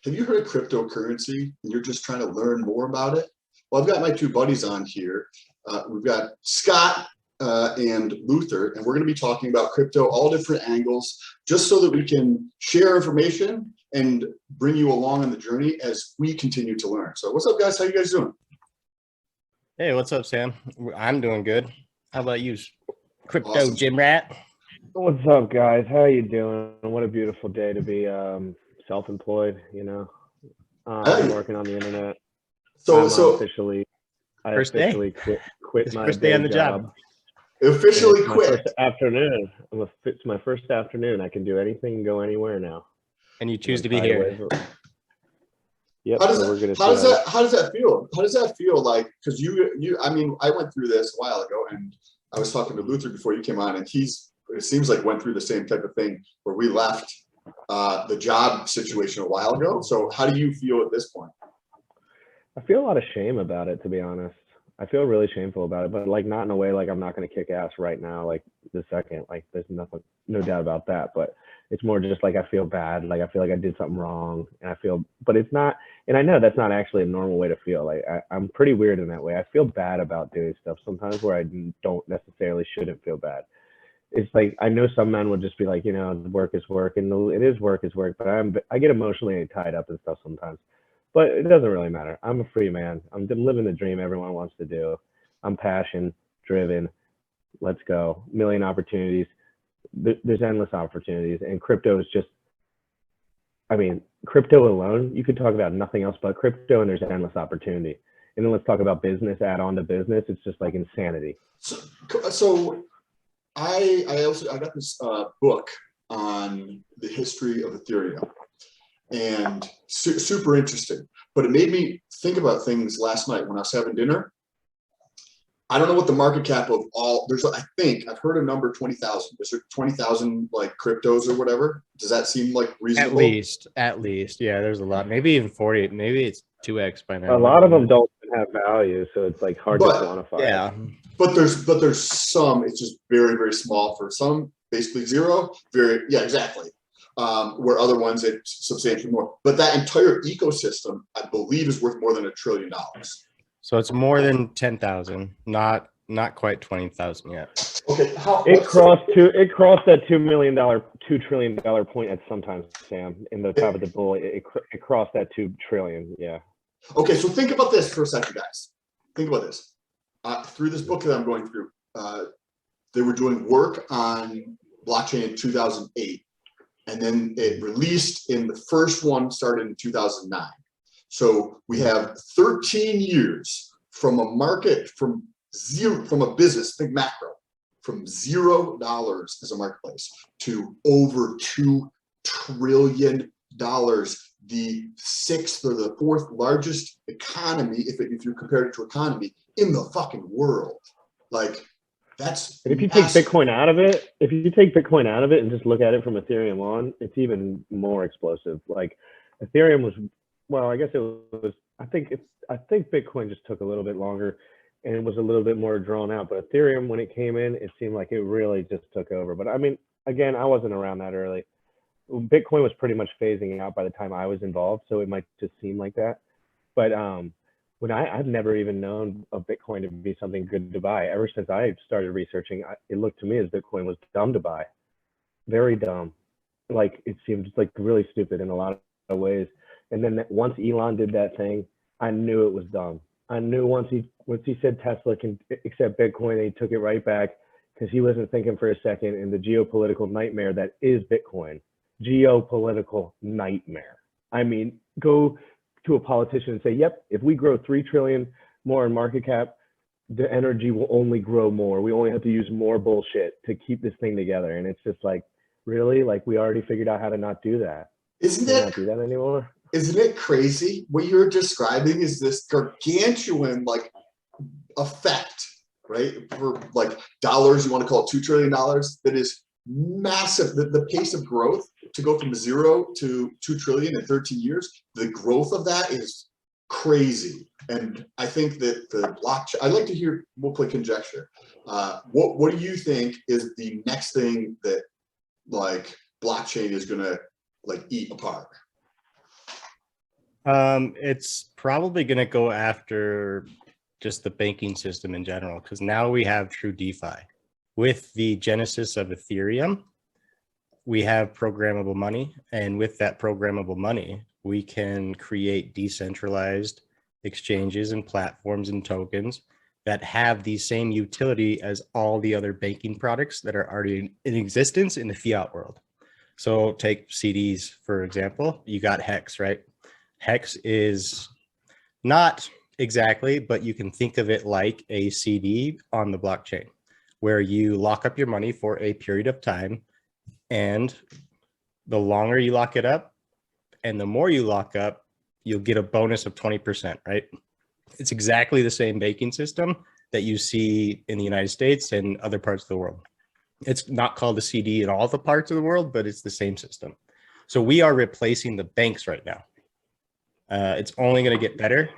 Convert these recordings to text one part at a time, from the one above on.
have you heard of cryptocurrency and you're just trying to learn more about it? Well, I've got my two buddies on here. We've got Scott and Luther, and we're going to be talking about crypto, all different angles, just so that we can share information and bring you along on the journey as we continue to learn. So what's up, guys? How you guys doing? Hey, what's up, Sam? I'm doing good. How about you, Crypto Awesome. Gym Rat? What's up, guys? How you doing? What a beautiful day to be self-employed, you know. Hey. Working on the internet. So I First day? officially quit my First day on the job. officially It's my quit. first afternoon. It's my first afternoon. I can do anything and go anywhere now. And you choose to be here. Yep. How so we're gonna does that feel? How does that feel like? Because I mean, I went through this a while ago, and I was talking to Luther before you came on, and it seems like went through the same type of thing where we left the job situation a while ago. So how do you feel at this point? I feel a lot of shame about it, to be honest. I feel really shameful about it, but like not in a way like I'm not going to kick ass right now, like the second. Like there's no doubt about that. But it's more just like I feel bad. Like I feel like I did something wrong, and but it's not. And I know that's not actually a normal way to feel. Like I'm pretty weird in that way. I feel bad about doing stuff sometimes where I don't necessarily shouldn't feel bad. It's like I know some men would just be like, you know, work is work, and it is work, but I get emotionally tied up and stuff sometimes. But it doesn't really matter. I'm a free man. I'm living the dream everyone wants to do. I'm passion driven. Let's go. Million opportunities. There's endless opportunities, and crypto is just. I mean, crypto alone, you could talk about nothing else but crypto, and there's endless opportunity. And then let's talk about business. Add on to business, it's just like insanity. So I got this book on the history of Ethereum, and super interesting. But it made me think about things last night when I was having dinner. I don't know what the market cap of I think I've heard a number 20,000. Is there 20,000 like cryptos or whatever? Does that seem like reasonable? At least. Yeah, there's a lot. Maybe even 40. Maybe it's 2x by now. A lot of them don't have value, so it's like hard to quantify. Yeah. But there's some, it's just very, very small. For some, basically zero. Exactly. Where other ones it's substantially more. But that entire ecosystem, I believe, is worth more than $1 trillion. So it's more than 10,000, not quite 20,000 yet. Okay, it crossed that $2 trillion point at sometimes, Sam, in the top of the bull. It crossed that 2 trillion. Yeah. Okay, so think about this for a second, guys. Think about this. Through this book that I'm going through, they were doing work on blockchain in 2008, and then it released in the first one started in 2009. So we have 13 years from a market, from a business, think macro, from $0 as a marketplace to over $2 trillion, the sixth or the fourth largest economy, if you compare it to economy in the fucking world. Like that's. And if you take Bitcoin out of it, and just look at it from Ethereum on, it's even more explosive. Like Ethereum was. Well, I guess it was. I think Bitcoin just took a little bit longer, and it was a little bit more drawn out. But Ethereum, when it came in, it seemed like it really just took over. But I mean, again, I wasn't around that early. Bitcoin was pretty much phasing out by the time I was involved, so it might just seem like that. But when I've never even known of Bitcoin to be something good to buy. Ever since I started researching, it looked to me as Bitcoin was dumb to buy, very dumb. Like it seemed like really stupid in a lot of ways. And then once Elon did that thing, I knew it was dumb. I knew once he said Tesla can accept Bitcoin, and he took it right back because he wasn't thinking for a second in the geopolitical nightmare that is Bitcoin. Geopolitical nightmare. I mean, go to a politician and say, yep, if we grow 3 trillion more in market cap, the energy will only grow more. We only have to use more bullshit to keep this thing together. And it's just like, really? Like we already figured out how to not do that. Not do that anymore? Isn't it crazy? What you're describing is this gargantuan like effect, right? For like dollars, you want to call it $2 trillion. That is massive. The pace of growth to go from 0 to 2 trillion in 13 years, the growth of that is crazy. And I think that the blockchain, I'd like to hear, we'll play conjecture. What do you think is the next thing that like blockchain is gonna like eat apart? It's probably going to go after just the banking system in general, because now we have true DeFi. With the genesis of Ethereum, we have programmable money. And with that programmable money, we can create decentralized exchanges and platforms and tokens that have the same utility as all the other banking products that are already in existence in the fiat world. So take CDs, for example. You got Hex, right? Hex is not exactly, but you can think of it like a CD on the blockchain, where you lock up your money for a period of time. And the longer you lock it up and the more you lock up, you'll get a bonus of 20%, right? It's exactly the same banking system that you see in the United States and other parts of the world. It's not called a CD in all the parts of the world, but it's the same system. So we are replacing the banks right now. It's only going to get better.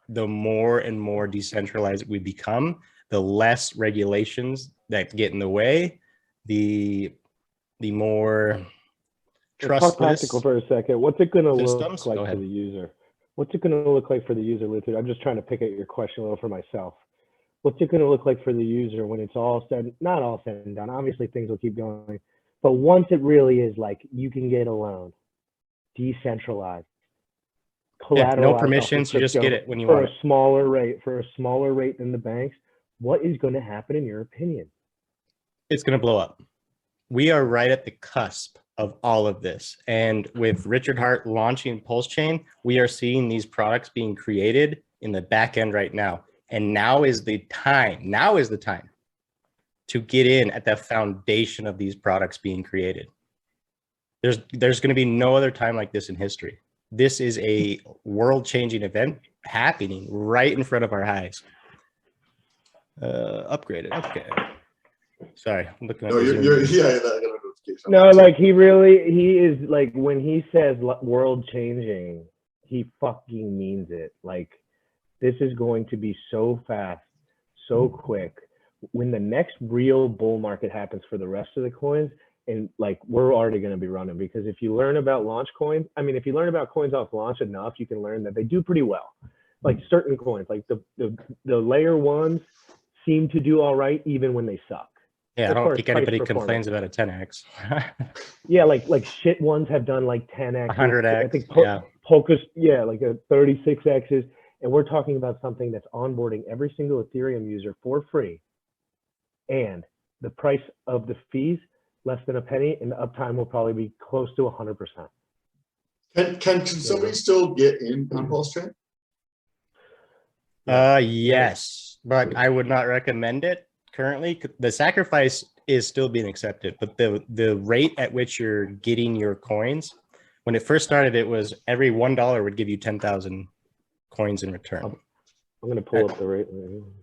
The more and more decentralized we become, the less regulations that get in the way, the more Talk practical trustless for a second. What's it going to systems. look like for the user? What's it going to look like for the user, Luther? I'm just trying to pick at your question a little for myself. What's it going to look like for the user when it's all said, not all said and done? Obviously, things will keep going. But once it really is like you can get a loan, decentralized, Yeah, no collateralized permissions, you just crypto get it when you for want a it. smaller rate than the banks, what is going to happen in your opinion? It's going to blow up. We are right at the cusp of all of this. And with Richard Hart launching Pulsechain, we are seeing these products being created in the back end right now. And now is the time to get in at the foundation of these products being created. There's going to be no other time like this in history. This is a world-changing event happening right in front of our eyes. Upgraded. Okay. Sorry, I'm looking at No, the you're Zoom. yeah, I got a notification. No, like he is like when he says world changing, he fucking means it. Like this is going to be so fast, so quick. When the next real bull market happens for the rest of the coins, and like we're already going to be running, because if you learn about launch coins, I mean, if you learn about coins off launch enough, you can learn that they do pretty well. Like certain coins, like the layer ones seem to do all right even when they suck. Yeah, I as far don't as think price anybody performance. complains about a 10x. Yeah, like shit ones have done like 10x, 100x. I think Yeah. Polka's, yeah, like a 36x's, and we're talking about something that's onboarding every single Ethereum user for free, and the price of the fees less than a penny, and the uptime will probably be close to 100%. Can somebody still get in on Pulsechain? Yes, but I would not recommend it currently. The sacrifice is still being accepted, but the rate at which you're getting your coins, when it first started, it was every $1 would give you 10,000 coins in return. I'm gonna pull up the rate.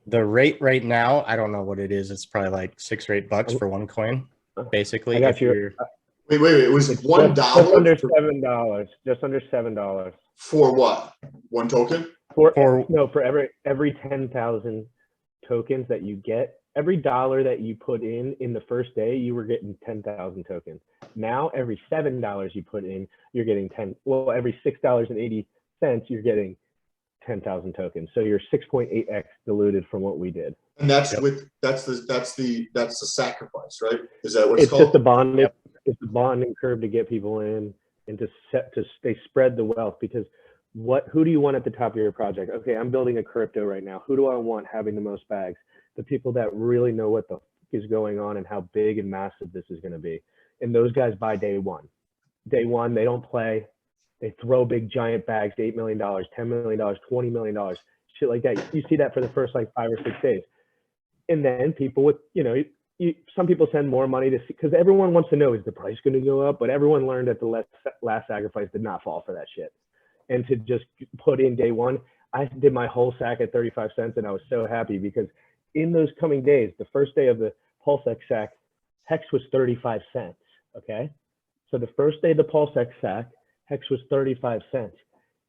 The rate right now, I don't know what it is. It's probably like $6 or $8 for one coin, basically. I got you. Wait. It was $1 just under $7. Just under $7 for what? One token? For every 10,000 tokens that you get, every dollar that you put in the first day, you were getting 10,000 tokens. Now every $7 you put in, you're getting every $6.80 you're getting 10,000 tokens. So you're 6.8x diluted from what we did. And that's that's the sacrifice, right? Is that what it's called? Just the bonding. Yep. It's the bonding curve to get people in and to they spread the wealth, because who do you want at the top of your project? Okay, I'm building a crypto right now. Who do I want having the most bags? The people that really know what the fuck is going on and how big and massive this is going to be. And those guys buy day one. Day one, they don't play. They throw big giant bags, $8 million, $10 million, $20 million, shit like that. You see that for the first like 5 or 6 days. And then people with, some people send more money to see, because everyone wants to know, is the price going to go up? But everyone learned that the last sacrifice did not fall for that shit. And to just put in day one, I did my whole sack at 35 cents, and I was so happy because in those coming days, the first day of the PulseX sack, Hex was 35 cents, okay? So the first day of the PulseX sack, Hex was 35 cents.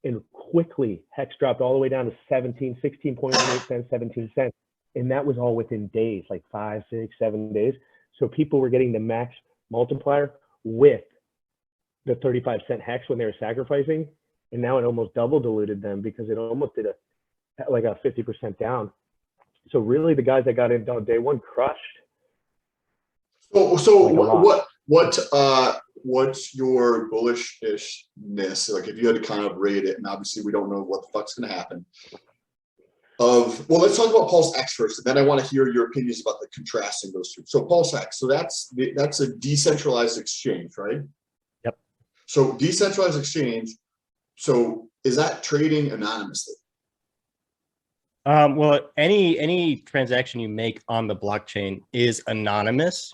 And quickly, Hex dropped all the way down to 16.8 cents, 17 cents. And that was all within days, like 5, 6, 7 days. So people were getting the max multiplier with the 35 cent Hex when they were sacrificing. and now it almost double diluted them because it almost did like a 50% down. So really, the guys that got in on day one crushed. So Like what's your bullishness? Like if you had to kind of rate it, and obviously we don't know what the fuck's going to happen. Well, let's talk about PulseX first, and then I want to hear your opinions about the contrasting those two. So PulseX, so that's a decentralized exchange, right? Yep. So decentralized exchange. So is that trading anonymously? Well, any transaction you make on the blockchain is anonymous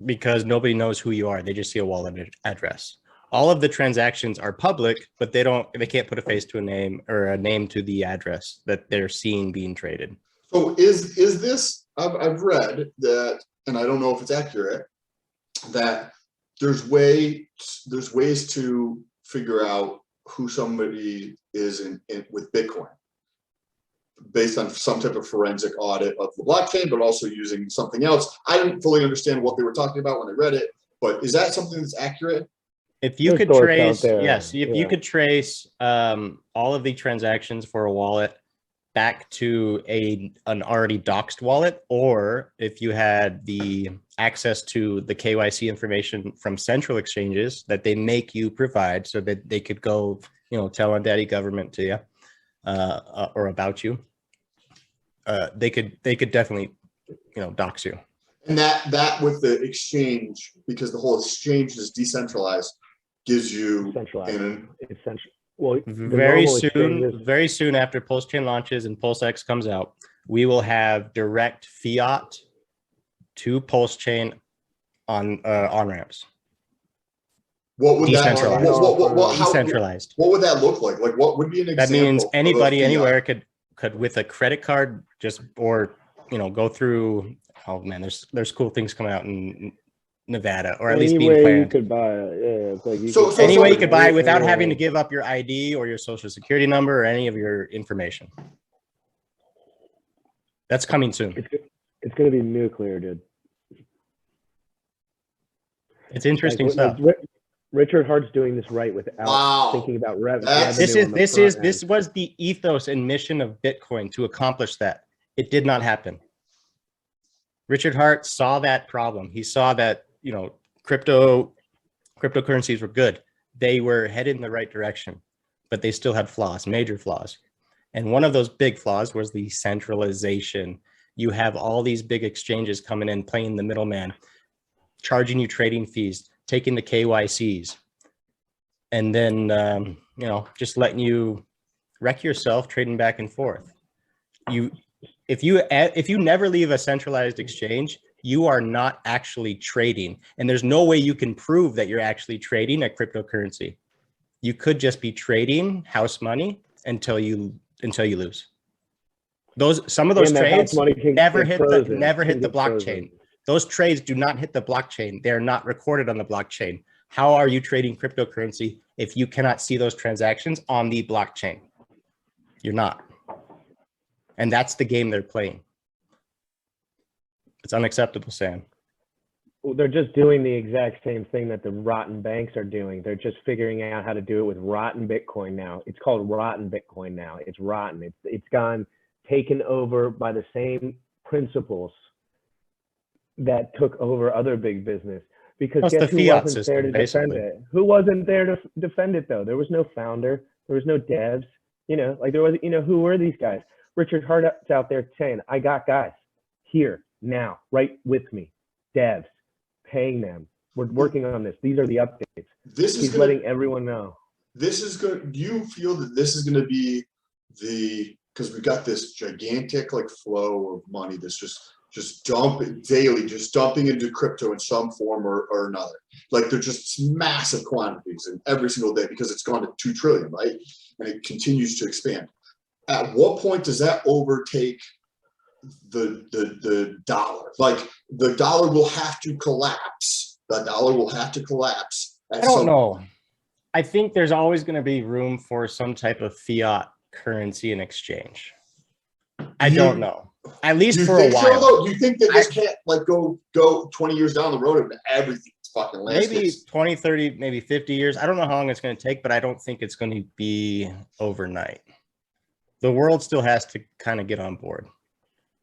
because nobody knows who you are. They just see a wallet address. All of the transactions are public, but they can't put a face to a name or a name to the address that they're seeing being traded. So is this, I've read that, and I don't know if it's accurate, that there's ways to figure out who somebody is with Bitcoin based on some type of forensic audit of the blockchain, but also using something else. I didn't fully understand what they were talking about when I read it, but is that something that's accurate? If you could trace, yes, if you Yeah. could trace all of the transactions for a wallet back to an already doxed wallet, or if you had the access to the KYC information from central exchanges that they make you provide so that they could go, tell on daddy government to you or about you, they could definitely, dox you. And that with the exchange, because the whole exchange is decentralized, gives you Well, very soon after PulseChain launches and PulseX comes out, we will have direct fiat to PulseChain on ramps. What would Decentralized. Decentralized. What would that look like? Like, what would be an example? That means anybody anywhere could with a credit card go through. Oh man, there's cool things coming out in Nevada, or at least being planned. You could buy it. Yeah, it's like any way you could buy it without having to give up your ID or your social security number or any of your information. That's coming soon. It's going to be nuclear, dude. It's interesting stuff. Richard Hart's doing this right without thinking about revenue. This was the ethos and mission of Bitcoin to accomplish that. It did not happen. Richard Hart saw that problem. He saw that, cryptocurrencies were good. They were headed in the right direction, but they still had flaws, major flaws. And one of those big flaws was the centralization. You have all these big exchanges coming in, playing the middleman, charging you trading fees, taking the KYCs, and then, just letting you wreck yourself trading back and forth. If you never leave a centralized exchange, you are not actually trading. And there's no way you can prove that you're actually trading a cryptocurrency. You could just be trading house money until you lose. Some of those trades never hit the blockchain. Those trades do not hit the blockchain. They're not recorded on the blockchain. How are you trading cryptocurrency if you cannot see those transactions on the blockchain? You're not. And that's the game they're playing. It's unacceptable, Sam. Well, they're just doing the exact same thing that the rotten banks are doing. They're just figuring out how to do it with rotten Bitcoin now. It's called rotten Bitcoin now. It's rotten. It's gone taken over by the same principles that took over other big business. Because guess who wasn't there to defend it? Who wasn't there to defend it though? There was no founder. There was no devs. There was. Who were these guys? Richard Hart's out there saying, I got guys here now, right with me, devs, paying them. We're working on this. These are the updates. He's letting everyone know. This is good. Do you feel that this is going to be because we've got this gigantic flow of money that's just dumping into crypto in some form or another. They're just massive quantities in every single day because it's gone to 2 trillion, right? And it continues to expand. At what point does that overtake the dollar? The dollar will have to collapse. The dollar will have to collapse. I don't know. I think there's always going to be room for some type of fiat currency in exchange. I don't know. At least for a while. Do you think that this can't go 20 years down the road and everything's fucking maybe landscapes. 20, 30, maybe 50 years. I don't know how long it's going to take, but I don't think it's going to be overnight. The world still has to kind of get on board.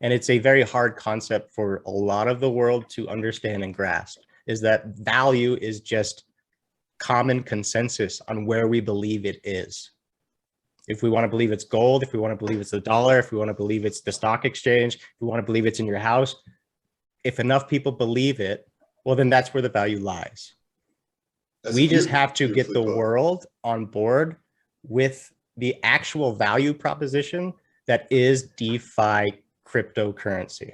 And it's a very hard concept for a lot of the world to understand and grasp, is that value is just common consensus on where we believe it is. If we want to believe it's gold, if we want to believe it's the dollar, if we want to believe it's the stock exchange, if we want to believe it's in your house, if enough people believe it, well, then that's where the value lies. We just have to get the world on board with the actual value proposition that is DeFi cryptocurrency,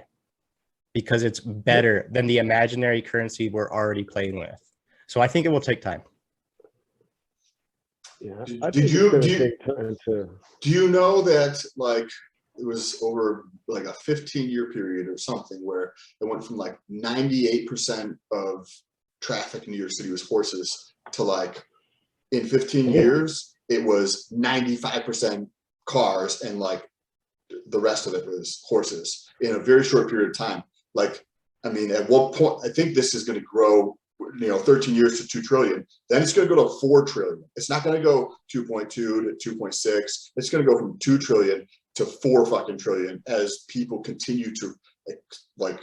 because it's better than the imaginary currency we're already playing with. So I think it will take time. Yeah. Do you know that like it was over like a 15-year period or something where it went from like 98% of traffic in New York City was horses to like in 15 years it was 95% cars and like the rest of it was horses in a very short period of time. Like, I mean, at what point, I think this is going to grow, 13 years to 2 trillion. Then it's going to go to 4 trillion. It's not going to go 2.2 to 2.6. It's going to go from 2 trillion to 4 fucking trillion as people continue to like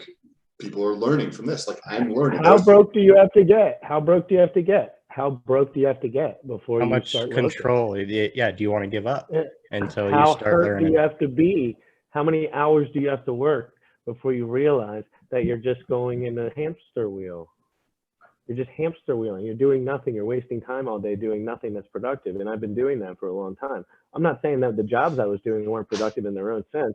people are learning from this. Like I'm learning. How broke do you have to get? How broke do you have to get? How broke do you have to get before you start control? Yeah. Do you want to give up until you start hurt learning? Do you have to be? How many hours do you have to work before you realize that you're just going in a hamster wheel? You're just hamster wheeling. You're doing nothing. You're wasting time all day doing nothing that's productive. And I've been doing that for a long time. I'm not saying that the jobs I was doing weren't productive in their own sense,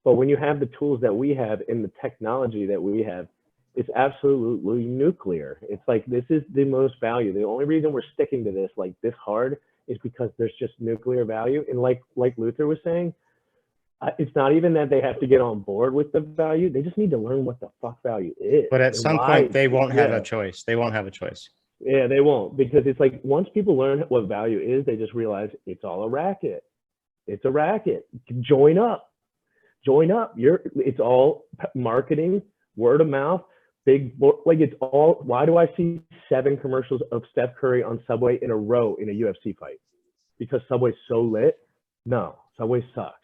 but when you have the tools that we have and the technology that we have, it's absolutely nuclear. It's like, this is the most value. The only reason we're sticking to this like this hard is because there's just nuclear value. And like Luther was saying, it's not even that they have to get on board with the value. They just need to learn what the fuck value is. But at some point, they won't have a choice. They won't have a choice. Yeah, they won't, because it's like once people learn what value is, they just realize it's all a racket. It's a racket. Join up. It's all marketing, word of mouth, like it's all. Why do I see 7 commercials of Steph Curry on Subway in a row in a UFC fight? Because Subway's so lit? No, Subway sucks.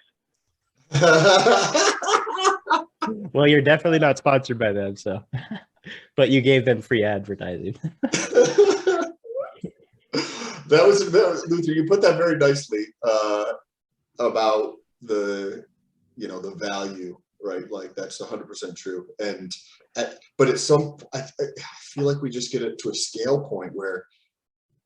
Well, you're definitely not sponsored by them, so but you gave them free advertising. that was Luther, you put that very nicely about the the value, right? Like that's 100% true. And but at some I feel like we just get it to a scale point where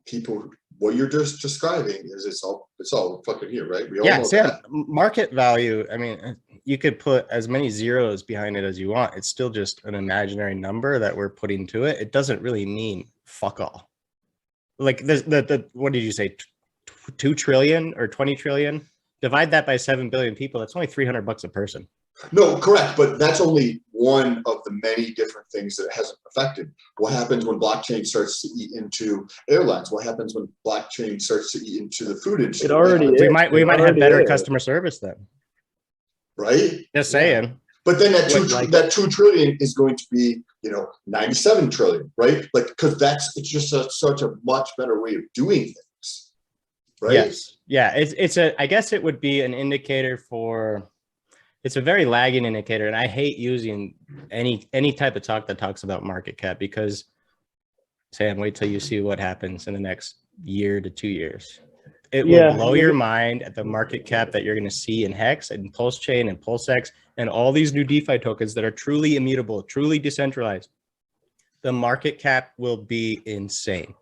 people, what you're just describing is it's all fucking here, right? We all know Sam, that. Market value, I mean, you could put as many zeros behind it as you want. It's still just an imaginary number that we're putting to it. It doesn't really mean fuck all. Like the what did you say? 2 trillion or 20 trillion? Divide that by 7 billion people. That's only $300 a person. No, correct. But that's only one of the many different things that it hasn't affected. What happens when blockchain starts to eat into airlines? What happens when blockchain starts to eat into the food industry? It already is. We might have better customer service then. Right? Just saying. Yeah. But then that 2 trillion is going to be, 97 trillion, right? Like, because it's just such a much better way of doing things. Right? Yes. Yeah. I guess it would be an indicator for. It's a very lagging indicator, and I hate using any type of talk that talks about market cap because, Sam, wait till you see what happens in the next year to 2 years. It will blow your mind at the market cap that you're going to see in Hex and Pulsechain and PulseX and all these new DeFi tokens that are truly immutable, truly decentralized. The market cap will be insane.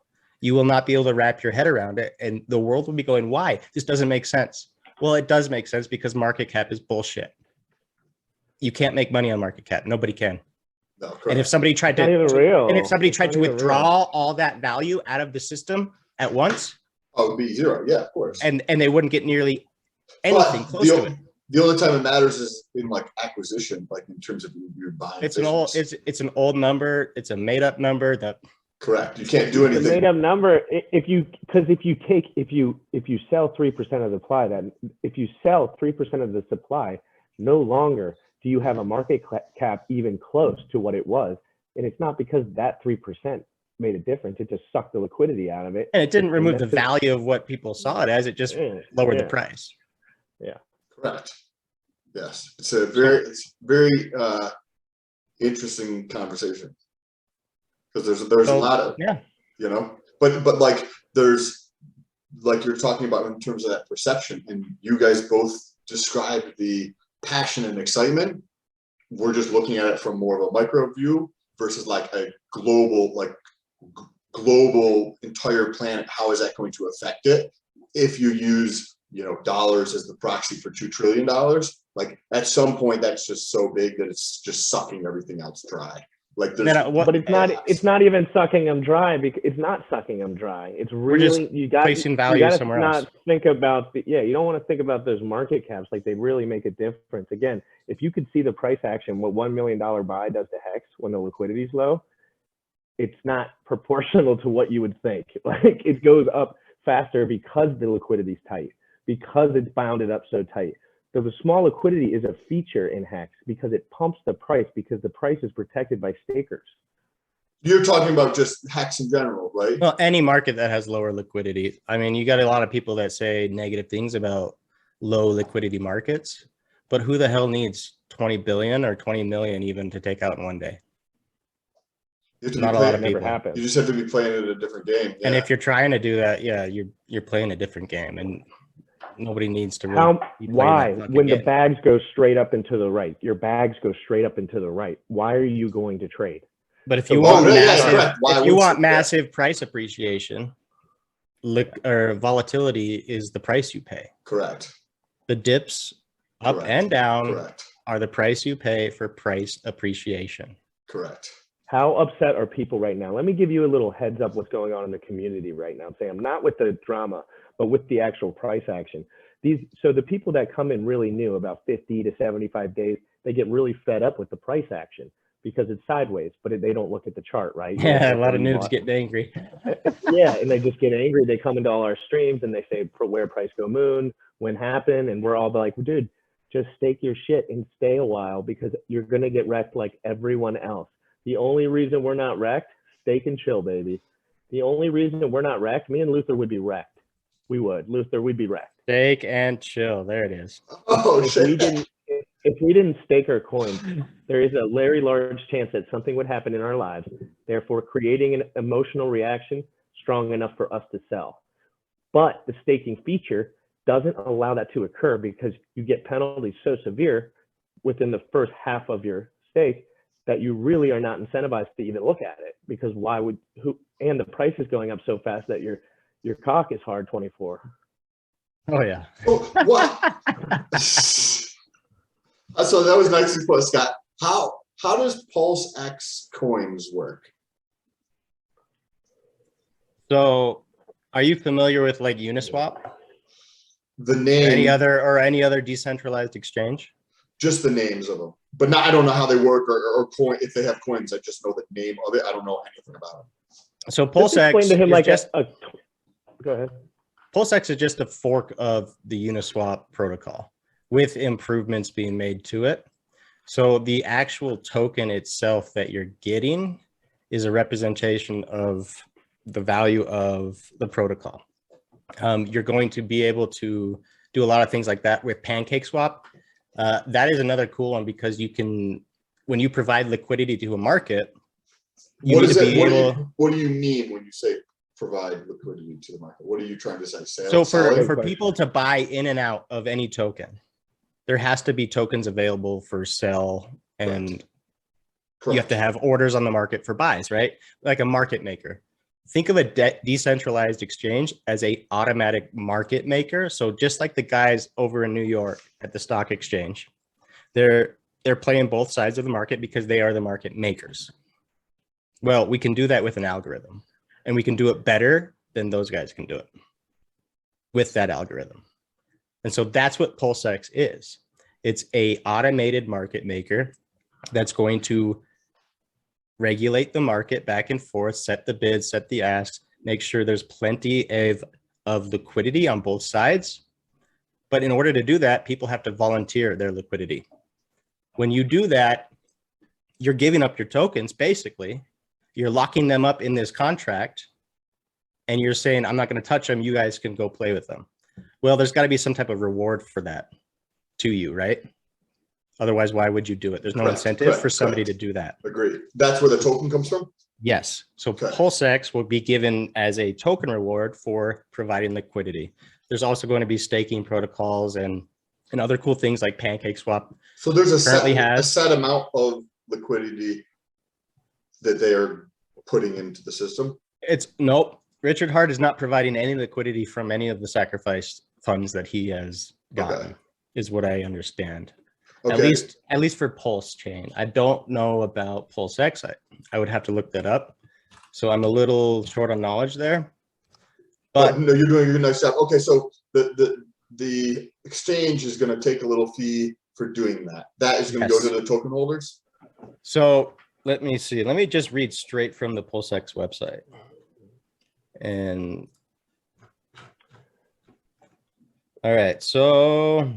You will not be able to wrap your head around it, and the world will be going, why? This doesn't make sense. Well, it does make sense because market cap is bullshit. You can't make money on market cap. Nobody can. No, and if somebody tried to withdraw all that value out of the system at once, it would be zero. Yeah, of course. And they wouldn't get nearly anything close to it. The only time it matters is in like acquisition, like in terms of your buying. It's an old number. It's a made up number that. Correct. You can't do anything. It's a made up number. If you sell 3% of the supply, then if you sell 3% of the supply, no longer do you have a market cap even close to what it was. And it's not because that 3% made a difference. It just sucked the liquidity out of it. And it didn't remove the that's 'cause- value of what people saw it as. It just Yeah, lowered the yeah. price. Yeah. Correct. Yes, it's very interesting conversation because there's a lot of, yeah, you know, but like there's like you're talking about in terms of that perception, and you guys both described the passion and excitement. We're just looking at it from more of a micro view versus like a global entire planet. How is that going to affect it if you use, you know, dollars as the proxy for $2 trillion? Like at some point that's just so big that it's just sucking everything else dry. Like there's, but it's not even sucking them dry, because it's not sucking them dry. It's really, you got placing value somewhere else. Think about you don't want to think about those market caps. Like they really make a difference. Again, if you could see the price action, what $1 million buy does to Hex when the liquidity is low, it's not proportional to what you would think. Like it goes up faster because the liquidity is tight, because it's bounded up so tight. So the small liquidity is a feature in Hex because it pumps the price, because the price is protected by stakers. you're talking about just Hex in general, right? Well, any market that has lower liquidity. I mean, you got a lot of people that say negative things about low liquidity markets, but who the hell needs 20 billion or 20 million even to take out in one day? Not a lot of people. You just have to be playing at a different game. Yeah. And if you're trying to do that, yeah, you're playing a different game, and nobody needs to really why when the bags go straight up and to the right, your bags go straight up and to the right, why are you going to trade? But if you want massive price appreciation, or volatility is the price you pay. Correct. The dips up and down are the price you pay for price appreciation. Correct. How upset are people right now? Let me give you a little heads up what's going on in the community right now, Sam. Not with the drama, but with the actual price action. So the people that come in really new, about 50 to 75 days, they get really fed up with the price action because it's sideways, but they don't look at the chart, right? Yeah, a lot of noobs get angry. Yeah, and they just get angry. They come into all our streams and they say, where price go moon, when happen, and we're all like, dude, just stake your shit and stay a while because you're going to get wrecked like everyone else. The only reason we're not wrecked, stake and chill, baby. The only reason we're not wrecked, me and Luther would be wrecked. We would. Luther, we'd be wrecked. Stake and chill. There it is. Oh, if we didn't stake our coins, there is a very large chance that something would happen in our lives, therefore creating an emotional reaction strong enough for us to sell. But the staking feature doesn't allow that to occur because you get penalties so severe within the first half of your stake that you really are not incentivized to even look at it, because and the price is going up so fast that your cock is hard 24. Oh yeah. What? So that was nicely put, Scott. How does PulseX coins work? So are you familiar with like Uniswap? The name. Any other decentralized exchange? Just the names of them. But I don't know how they work or coin, if they have coins. I just know the name of it. I don't know anything about it. So PulseX explain to him like go ahead. PulseX is just a fork of the Uniswap protocol with improvements being made to it. So the actual token itself that you're getting is a representation of the value of the protocol. You're going to be able to do a lot of things like that with PancakeSwap. That is another cool one because you can, when you provide liquidity to a market, what do you mean when you say provide liquidity to the market? What are you trying to say? So for people to buy in and out of any token, there has to be tokens available for sale, and you have to have orders on the market for buys, right? Like a market maker. Think of a decentralized exchange as a automatic market maker. So just like the guys over in New York at the stock exchange, they're playing both sides of the market because they are the market makers. Well, we can do that with an algorithm, and we can do it better than those guys can do it with that algorithm. And so that's what PulseX is. It's a automated market maker that's going to regulate the market back and forth, set the bids, set the asks, make sure there's plenty of liquidity on both sides. But in order to do that, people have to volunteer their liquidity. When you do that, you're giving up your tokens, basically. You're locking them up in this contract and you're saying, I'm not going to touch them. You guys can go play with them. Well, there's got to be some type of reward for that to you, right? Otherwise, why would you do it? There's no incentive for somebody to do that. Agreed. That's where the token comes from? Yes. So PulseX will be given as a token reward for providing liquidity. There's also going to be staking protocols and other cool things like PancakeSwap. So there's a set amount of liquidity that they are putting into the system? Nope. Richard Hart is not providing any liquidity from any of the sacrifice funds that he has gotten, is what I understand. Okay. At least for Pulsechain. I don't know about PulseX. I would have to look that up. So I'm a little short on knowledge there. But no, you're doing a nice job. Okay, so the exchange is going to take a little fee for doing that. That is going to go to the token holders? So let me see. Let me just read straight from the PulseX website. And all right, so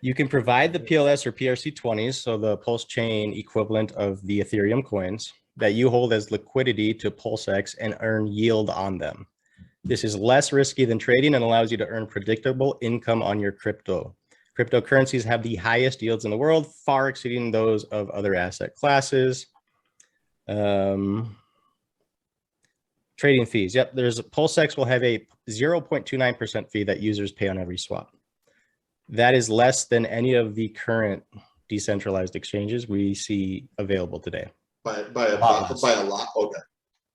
you can provide the PLS or PRC20s, so the Pulsechain equivalent of the Ethereum coins that you hold as liquidity to PulseX and earn yield on them. This is less risky than trading and allows you to earn predictable income on your crypto. Cryptocurrencies have the highest yields in the world, far exceeding those of other asset classes. Trading fees. Yep, PulseX will have a 0.29% fee that users pay on every swap. That is less than any of the current decentralized exchanges we see available today. By a lot. Okay.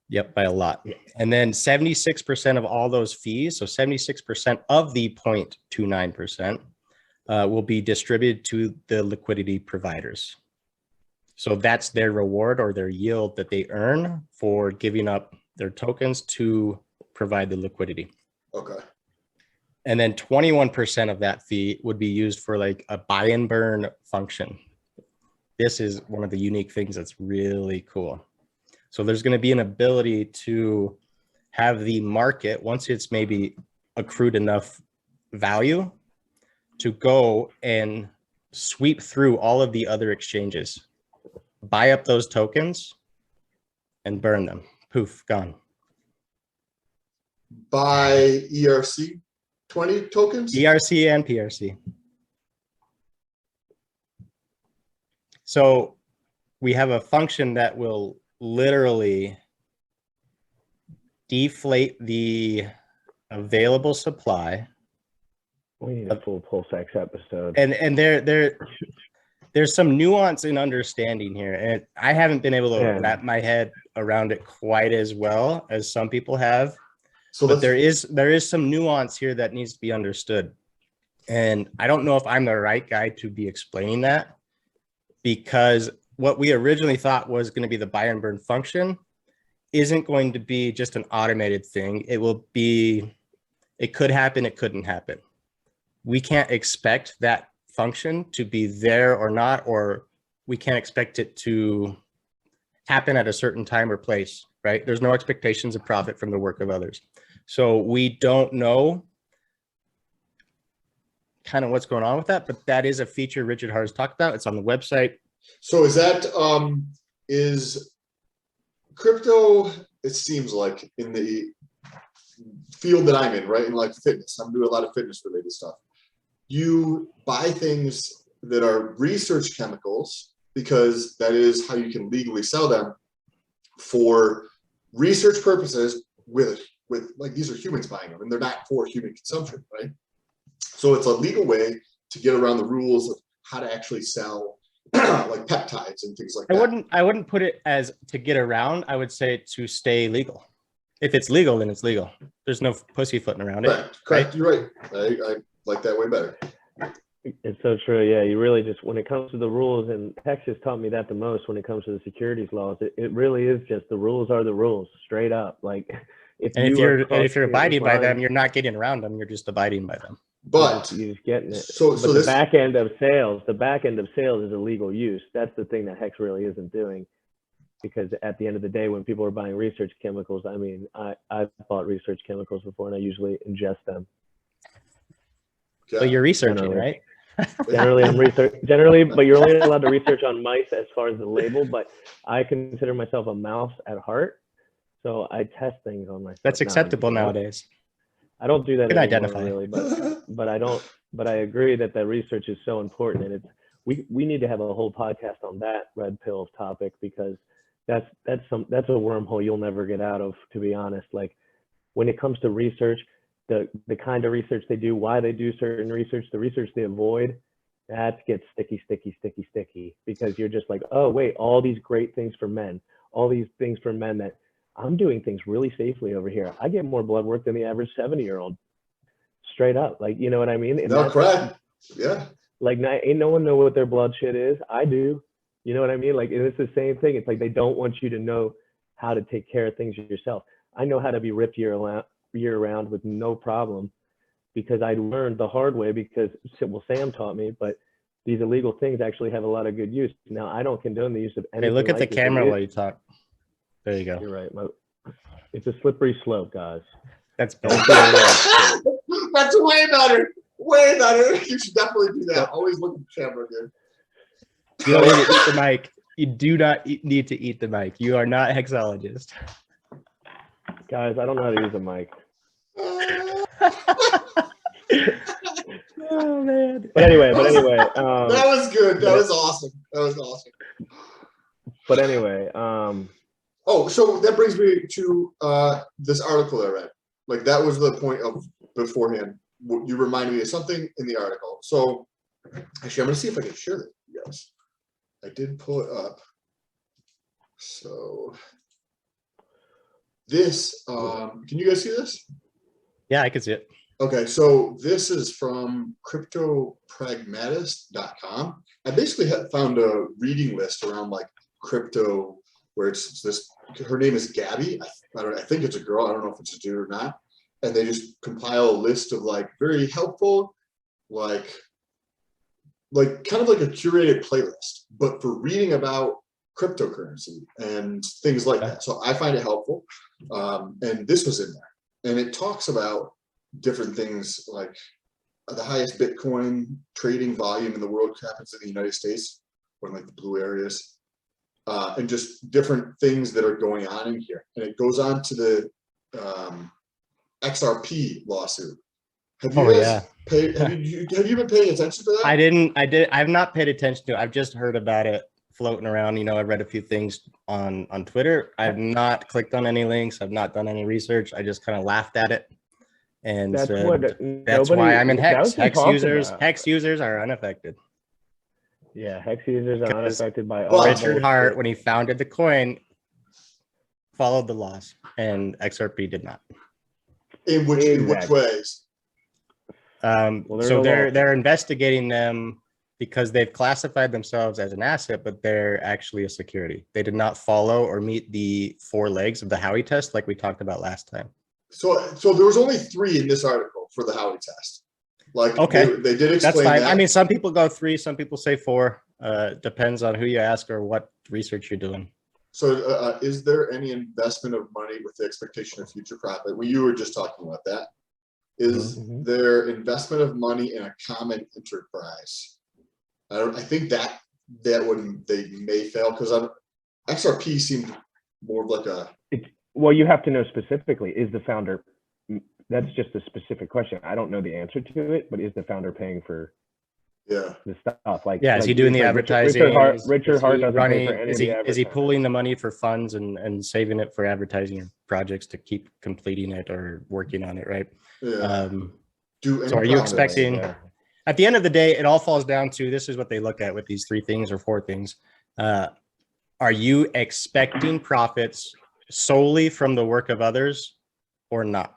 Yep, by a lot. And then 76% of all those fees, so 76% of the 0.29% will be distributed to the liquidity providers. So that's their reward or their yield that they earn for giving up their tokens to provide the liquidity. Okay. And then 21% of that fee would be used for like a buy and burn function. This is one of the unique things that's really cool. So there's going to be an ability to have the market, once it's maybe accrued enough value, to go and sweep through all of the other exchanges, buy up those tokens and burn them. Poof, gone. By ERC 20 tokens? ERC and PRC. So we have a function that will literally deflate the available supply. We need a full PulseX episode. And there's some nuance in understanding here, and I haven't been able to wrap my head around it quite as well as some people have. So but there is some nuance here that needs to be understood. And I don't know if I'm the right guy to be explaining that, because what we originally thought was going to be the buy and burn function isn't going to be just an automated thing. It will be, it could happen, it couldn't happen. We can't expect that function to be there or not, or we can't expect it to happen at a certain time or place, right? There's no expectations of profit from the work of others. So we don't know kind of what's going on with that, but that is a feature Richard Hart has talked about. It's on the website. So is that, is crypto, it seems like in the field that I'm in, right? In like fitness, I'm doing a lot of fitness related stuff. You buy things that are research chemicals because that is how you can legally sell them for research purposes with like, these are humans buying them and they're not for human consumption, right? So it's a legal way to get around the rules of how to actually sell like peptides and things like that. I wouldn't put it as to get around. I would say to stay legal. If it's legal, then it's legal. There's no pussyfooting around it. Correct. Right? You're right. I like that way better. It's so true. Yeah, you really just, when it comes to the rules, and Texas taught me that the most when it comes to the securities laws, it really is just the rules are the rules, straight up. Like if you're abiding by them, you're not getting around them. You're just abiding by them. But you're just getting it. So the back end of sales, is illegal use. That's the thing that Hex really isn't doing. Because at the end of the day, when people are buying research chemicals, I mean, I've bought research chemicals before and I usually ingest them. So you're researching, right? Generally, I'm research. Generally, but you're only allowed to research on mice as far as the label. But I consider myself a mouse at heart, so I test things on myself. That's acceptable nowadays. I don't do that Can anymore, identify. really, but I don't. But I agree that the research is so important, and we need to have a whole podcast on that red pill topic, because that's a wormhole you'll never get out of, to be honest. Like, when it comes to research, the kind of research they do, why they do certain research, the research they avoid, that gets sticky, because you're just like, oh wait, all these great things for men, all these things for men that I'm doing things really safely over here. I get more blood work than the average 70-year-old. Straight up, like, you know what I mean? And No, correct. Yeah. Like, ain't no one know what their blood shit is. I do. You know what I mean? Like, and it's the same thing. It's like they don't want you to know how to take care of things yourself. I know how to be ripped year round with no problem, because I learned the hard way, because, well, Sam taught me, but these illegal things actually have a lot of good use. Now, I don't condone the use of anything. Hey, look at like the camera while you talk. There you go. You're right. It's a slippery slope, guys. That's Don't better. be a That's way better. Way better. You should definitely do that. Always look at the camera, dude. You don't need to eat the mic. You do not need to eat the mic. You are not a hexologist. Guys, I don't know how to use a mic. Oh man. But anyway, that was good. That was awesome. But anyway, oh, so that brings me to this article I read. Like, that was the point of beforehand. You reminded me of something in the article. So actually, I'm gonna see if I can share it with you guys. I did pull it up. So this, can you guys see this? Yeah, I can see it. Okay, so this is from cryptopragmatist.com. I basically found a reading list around like crypto, where it's this, her name is Gabby. I think it's a girl. I don't know if it's a dude or not. And they just compile a list of like very helpful, like kind of like a curated playlist, but for reading about cryptocurrency and things like that. So I find it helpful. And this was in there, and it talks about different things, like the highest Bitcoin trading volume in the world happens in the United States, or in like the blue areas, and just different things that are going on in here. And it goes on to the XRP lawsuit. Have you guys paid? Have you been paying attention to that? I've not paid attention to it. I've just heard about it floating around. You know, I read a few things on Twitter. I've not clicked on any links. I've not done any research. I just kind of laughed at it. And that's why I'm in Hex. Hex users are unaffected. Yeah, Hex users are unaffected by all. Richard Hart, when he founded the coin, followed the laws, and XRP did not. In which ways? So they're investigating them because they've classified themselves as an asset, but they're actually a security. They did not follow or meet the 4 legs of the Howey test, like we talked about last time. So there was only 3 in this article for the Howey test. Like, okay, they did explain that's fine. that. I mean, some people go 3, some people say 4. Depends on who you ask or what research you're doing. So is there any investment of money with the expectation of future profit? Well, you were just talking about that. Is there investment of money in a common enterprise? I think that one they may fail, because XRP seemed more of like a. Well, you have to know specifically, is the founder, that's just a specific question. I don't know the answer to it, but is the founder paying for the stuff? Like, is he doing the advertising? Richard Hart doesn't pay for any of the advertising. Is he pooling the money for funds and saving it for advertising projects to keep completing it or working on it, right? Yeah. So are you expecting, at the end of the day, it all falls down to, this is what they look at with these 3 things or 4 things. Are you expecting profits solely from the work of others or not?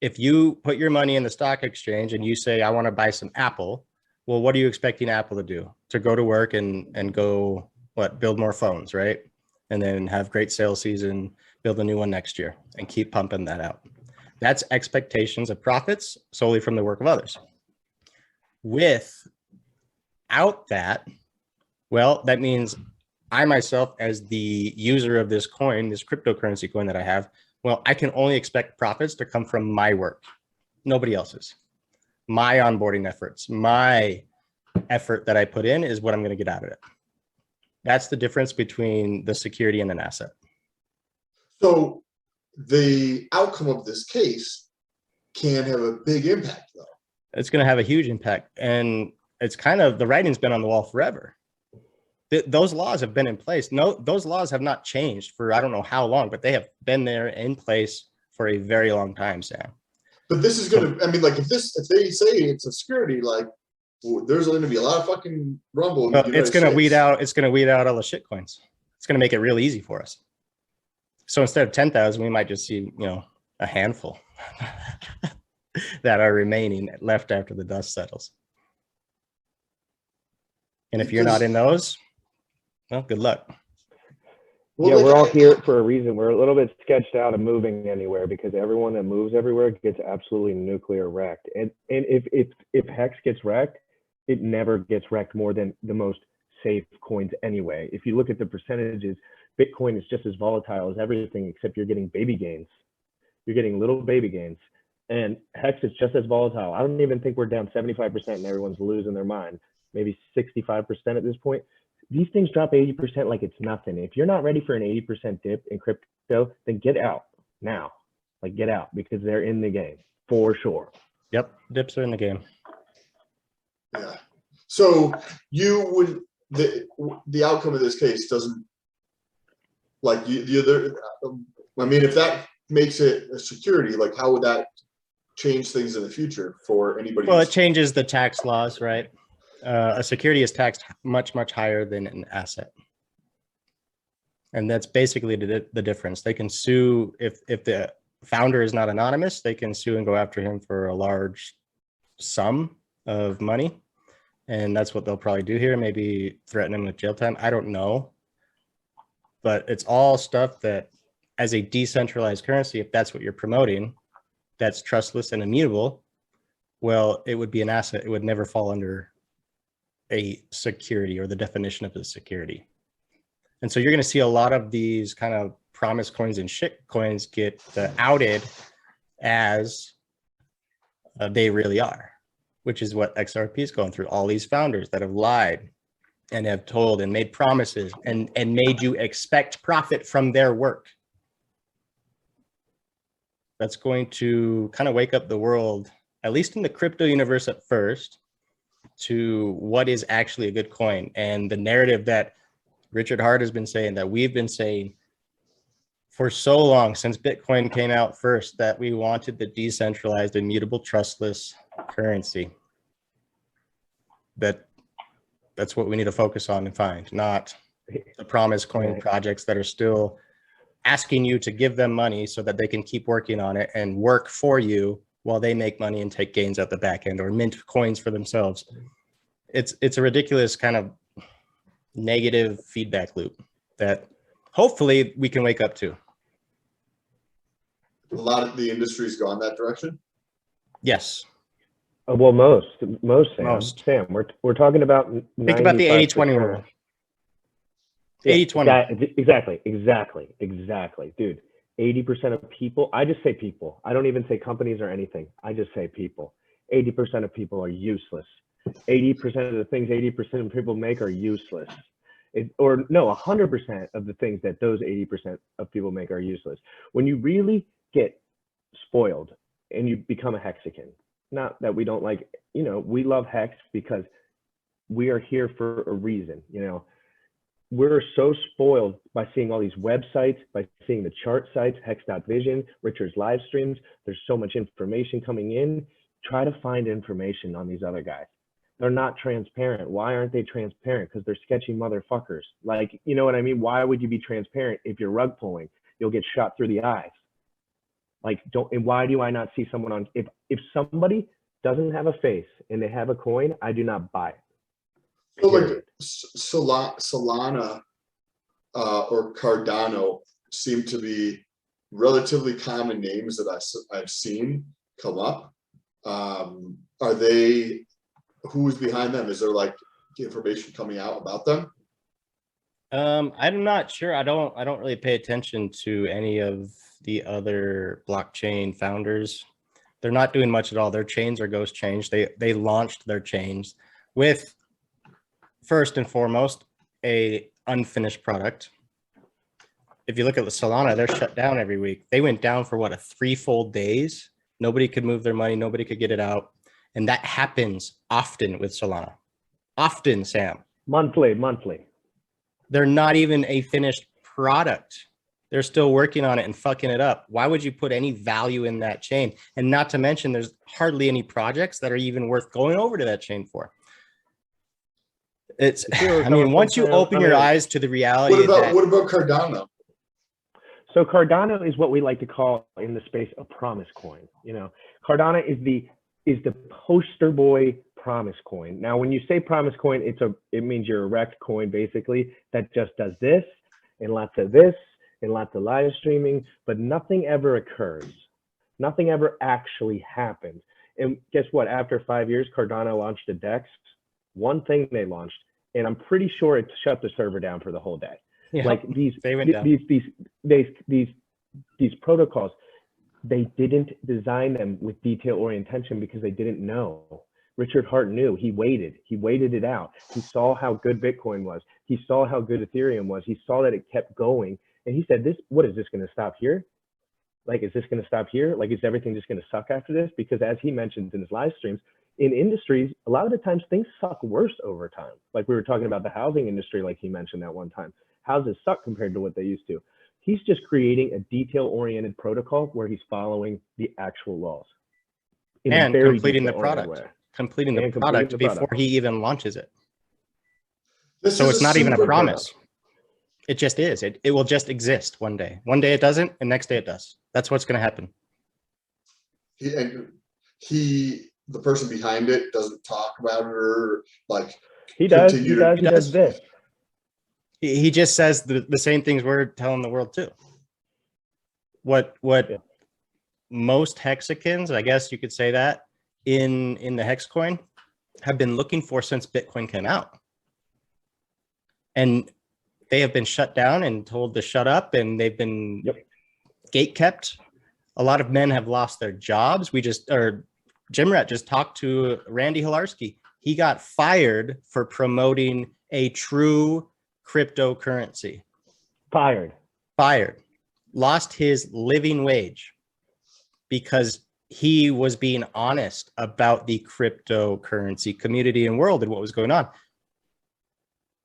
If you put your money in the stock exchange and you say, I want to buy some Apple, well, what are you expecting Apple to do? To go to work and go, build more phones, right? And then have great sales season, build a new one next year, and keep pumping that out. That's expectations of profits solely from the work of others. Without that, well, that means I myself, as the user of this coin, this cryptocurrency coin that I have, well, I can only expect profits to come from my work, nobody else's. my onboarding efforts, my effort that I put in is what I'm going to get out of it. That's the difference between the security and an asset. So the outcome of this case can have a big impact, though. It's going to have a huge impact. And it's kind of, the writing's been on the wall forever. Those laws have been in place. No, those laws have not changed for I don't know how long, but they have been there in place for a very long time, Sam. But this is going to, I mean, like if they say it's a security, like there's going to be a lot of fucking rumble. Well, it's going to weed out all the shit coins. It's going to make it real easy for us. So instead of 10,000, we might just see, a handful that are remaining left after the dust settles. And if you're not in those, well, good luck. Well, yeah, we're all here for a reason. We're a little bit sketched out of moving anywhere because everyone that moves everywhere gets absolutely nuclear wrecked. And if Hex gets wrecked, it never gets wrecked more than the most safe coins anyway. If you look at the percentages, Bitcoin is just as volatile as everything, except you're getting baby gains. You're getting little baby gains. And Hex is just as volatile. I don't even think we're down 75% and everyone's losing their mind. Maybe 65% at this point. These things drop 80% like it's nothing. If you're not ready for an 80% dip in crypto, then get out now. Like get out because they're in the game for sure. Yep, dips are in the game. Yeah. So you would the outcome of this case doesn't like the other. I mean, if that makes it a security, like how would that change things in the future for anybody? Well, it changes the tax laws, right? A security is taxed much, much higher than an asset. And that's basically the difference. They can sue if the founder is not anonymous, they can sue and go after him for a large sum of money. And that's what they'll probably do here. Maybe threaten him with jail time. I don't know. But it's all stuff that as a decentralized currency, if that's what you're promoting, that's trustless and immutable, well, it would be an asset. It would never fall under a security or the definition of a security. And so you're going to see a lot of these kind of promise coins and shit coins get outed as they really are, which is what XRP is going through. All these founders that have lied and have told and made promises and made you expect profit from their work. That's going to kind of wake up the world, at least in the crypto universe at first, to what is actually a good coin. And the narrative that Richard Hart has been saying, that we've been saying for so long since Bitcoin came out first, that we wanted the decentralized, immutable, trustless currency. That's what we need to focus on and find, not the promise coin projects that are still asking you to give them money so that they can keep working on it and work for you while they make money and take gains at the back end or mint coins for themselves. It's a ridiculous kind of negative feedback loop that hopefully we can wake up to. A lot of the industry's gone that direction. Yes. Well, most Sam, we're talking about. Think about the 80-20 rule. 80-20. Exactly, dude. 80% of people, I just say people. I don't even say companies or anything. I just say people. 80% of people are useless. 80% of the things 80% of people make are useless. 100% of the things that those 80% of people make are useless. When you really get spoiled and you become a Hexican, not that we don't like, we love Hex because we are here for a reason, We're so spoiled by seeing all these websites, by seeing the chart sites, Hex.vision, Richard's live streams. There's so much information coming in. Try to find information on these other guys. They're not transparent. Why aren't they transparent? Because they're sketchy motherfuckers. Like, you know what I mean? Why would you be transparent if you're rug pulling? You'll get shot through the eyes. Like, and why do I not see someone on, if somebody doesn't have a face and they have a coin, I do not buy it. So like Solana or Cardano seem to be relatively common names that I've seen come up. Are they, who's behind them? Is there like information coming out about them? I'm not sure. I don't really pay attention to any of the other blockchain founders. They're not doing much at all. Their chains are ghost chains. They launched their chains with, first and foremost, a unfinished product. If you look at the Solana, they're shut down every week. They went down for what, a 3 full days. Nobody could move their money. Nobody could get it out. And that happens often with Solana. Often, Sam. Monthly. They're not even a finished product. They're still working on it and fucking it up. Why would you put any value in that chain? And not to mention, there's hardly any projects that are even worth going over to that chain for. It's, I mean, once you open your eyes to the reality. What about Cardano? So Cardano is what we like to call in the space a promise coin. You know, Cardano is the poster boy promise coin. Now, when you say promise coin, it means you're a wrecked coin basically that just does this and lots of this and lots of live streaming, but nothing ever occurs. Nothing ever actually happens. And guess what? After 5 years, Cardano launched a DEX. One thing they launched, and I'm pretty sure it shut the server down for the whole day. Yeah, like these protocols, they didn't design them with detail orientation because they didn't know. Richard Hart knew. He waited it out. He saw how good Bitcoin was. He saw how good Ethereum was. He saw that it kept going. And he said, what is this going to stop here? Like, is this going to stop here? Like, is everything just going to suck after this? Because as he mentioned in his live streams, in industries, a lot of the times things suck worse over time. Like we were talking about the housing industry, like he mentioned that one time. Houses suck compared to what they used to. He's just creating a detail-oriented protocol where he's following the actual laws. And completing the product. Completing the product before he even launches it. So it's not even a promise. It just is. It will just exist one day. One day it doesn't, and next day it does. That's what's going to happen. The person behind it doesn't talk about it or like. He does. He does this. He just says the same things we're telling the world too. What most Hexicans, I guess you could say that, in the hex coin have been looking for since Bitcoin came out. And they have been shut down and told to shut up, and they've been gate kept. A lot of men have lost their jobs. Jimrat just talked to Randy Hilarski. He got fired for promoting a true cryptocurrency. Fired. Lost his living wage because he was being honest about the cryptocurrency community and world and what was going on.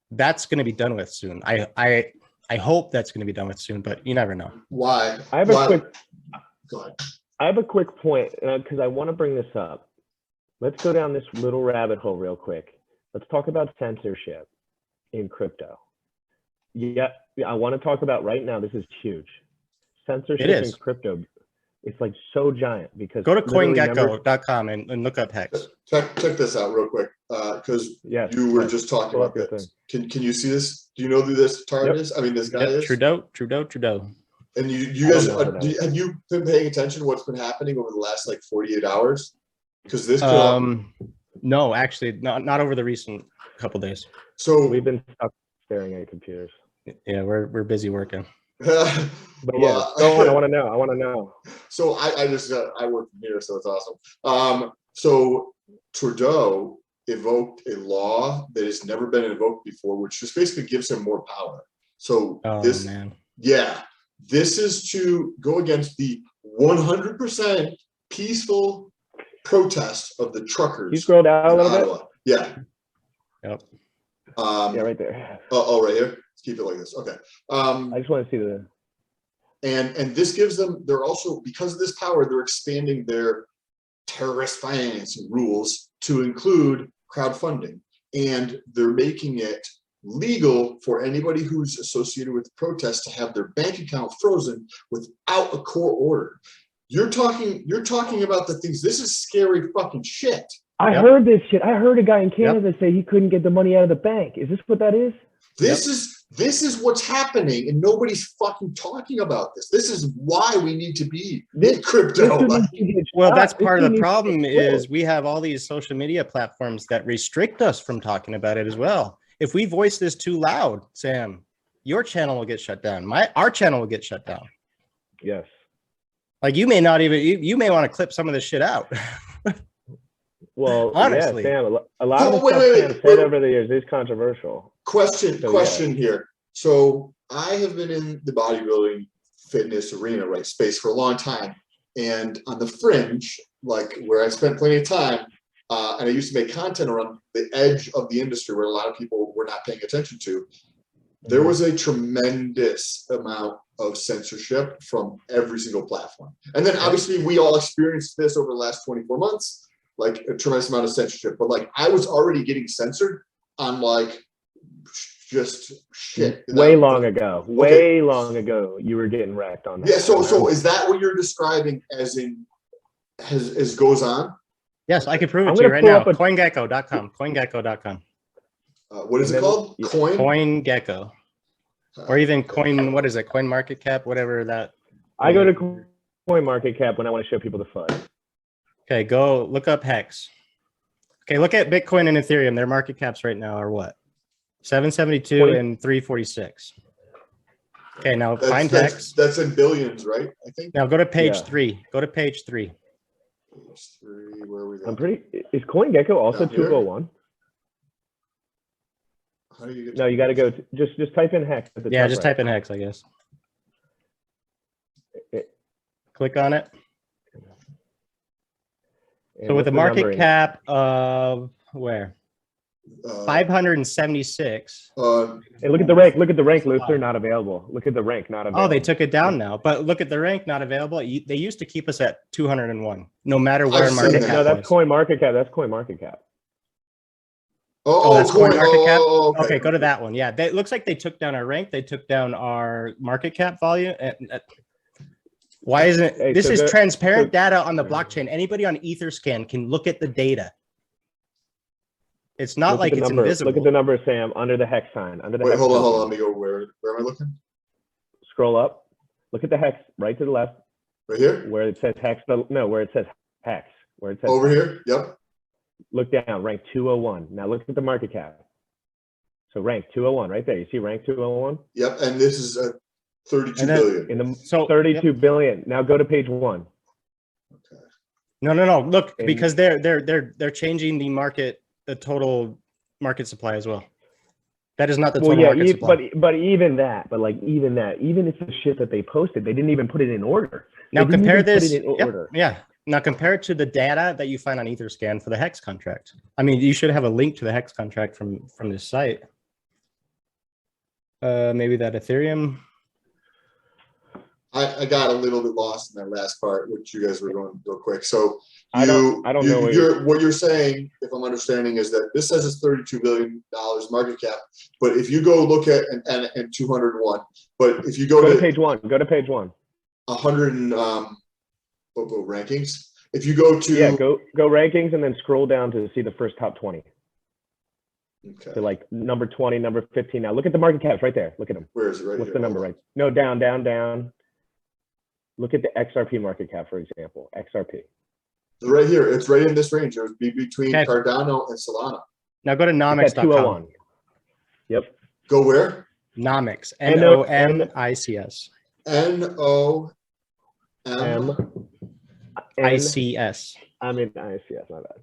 That's going to be done with soon. I hope that's going to be done with soon, but you never know. Why? I have a quick point because I want to bring this up. Let's go down this little rabbit hole real quick. Let's talk about censorship in crypto. Yeah, I want to talk about right now. This is huge. Censorship in crypto. It's like so giant because go to CoinGecko.com and look up Hex. Check this out real quick because you were just talking about this. Can you see this? Do you know who this tard is? I mean, this guy is Trudeau. And you guys, have you been paying attention to what's been happening over the last like 48 hours? Because this no, actually not over the recent couple days. So we've been stuck staring at computers. Yeah, we're busy working. But I want to know. So I work from here, so it's awesome. So Trudeau evoked a law that has never been invoked before, which just basically gives him more power. So this is to go against the 100% peaceful protest of the truckers. You scroll down a little bit. Yeah. Yep. Right there. Oh, right here. Let's keep it like this. Okay. I just want to see the. And this gives them. They're also, because of this power, they're expanding their terrorist financing rules to include crowdfunding, and they're making it legal for anybody who's associated with the protest to have their bank account frozen without a court order. You're talking about the things. This is scary fucking shit. I heard this shit. I heard a guy in Canada say he couldn't get the money out of the bank. Is this what that is? This is what's happening, and nobody's fucking talking about this. This is why we need to be in crypto. Well, that's part of the problem is we have all these social media platforms that restrict us from talking about it as well. If we voice this too loud, Sam, your channel will get shut down. Our channel will get shut down. Yes. Like you may not even, you may want to clip some of this shit out. Well, Honestly. yeah, Sam, a lot of the Oh, wait, stuff wait, Sam wait, said wait. over the years is controversial. Question here. So I have been in the bodybuilding fitness arena, right, space for a long time. And on the fringe, like where I spent plenty of time, and I used to make content around the edge of the industry where a lot of people were not paying attention to, there was a tremendous amount of censorship from every single platform. And then obviously we all experienced this over the last 24 months, like a tremendous amount of censorship. But like I was already getting censored on like just shit. Way long ago, you were getting wrecked on that. Yeah, so is that what you're describing as in as goes on? Yes, I can prove it I'm to you gonna right pull now. up a- CoinGecko.com. CoinGecko.com. What is it called? Yeah. Coin? CoinGecko. Or even Coin, what is it? Coin Market Cap, whatever that. I go to CoinMarketCap when I want to show people the FUD. Okay, go look up Hex. Okay, look at Bitcoin and Ethereum. Their market caps right now are what? 772 and 346. Okay, now find Hex. That's in billions, right? I think. Now go to page Yeah. 3. Go to page 3. Page 3, where are we I'm going? is CoinGecko also Down here? 201? How do you get No, you got to go just type in Hex at the Yeah, top just right. type in Hex, I guess. It- Click on it. and So with what's a the market numbering? cap of where? 576. Hey, look at the rank. Look at the rank, Luther. Not available. Look at the rank. Not available. Oh, they took it down now. But look at the rank, not available. They used to keep us at 201, no matter where I've market seen cap No, that's was. CoinMarketCap. That's CoinMarketCap. Oh, that's Coin. CoinMarketCap? Okay. Okay, go to that one. Yeah, it looks like they took down our rank. They took down our market cap volume. Why isn't Hey, this so is go- transparent so- data on the blockchain? Anybody on Etherscan can look at the data. It's not Look like at the it's number. invisible. Look at the number, Sam, under the hex sign. Under the Wait, hex hold on. token. Let me go. Where am I looking? Scroll up. Look at the hex right to the left, Right here? where it says hex. No, where it says hex. Where it says Over hex. here? Yep. Look down. Rank 201. Now look at the market cap. So rank 201 right there. You see rank 201 Yep. And this is 32 And then- billion. in the So 32 billion. Now go to page 1. Okay. no. Look, And- because they're changing the market, the total market supply as well. That is not the Well, total yeah, market supply. but even if the shit that they posted, they didn't even put it in order. Now They didn't compare even put this. it in Yep, order. yeah. Now compare it to the data that you find on Etherscan for the Hex contract. I mean, you should have a link to the Hex contract from this site. Maybe that Ethereum. I got a little bit lost in that last part, which you guys were going real quick. So I don't know what you're saying, if I'm understanding, is that this says it's $32 billion market cap. But if you go look at and 201, but if you go to to page 1, go to page 1. 100 and rankings, if you go to Go rankings and then scroll down to see the first top 20. okay, So like number 20, number 15. Now look at the market caps right there. Look at them. where is it? Right What's here. the number right? No, down. Look at the XRP market cap, for example. XRP. It's right here. It's right in this range. It would be between Okay. Cardano and Solana. Now go to It's at nomics.com. 201. Yep. Go where? Nomics. N-O- NOMICS. NOM. ICS. I mean ICS, my bad.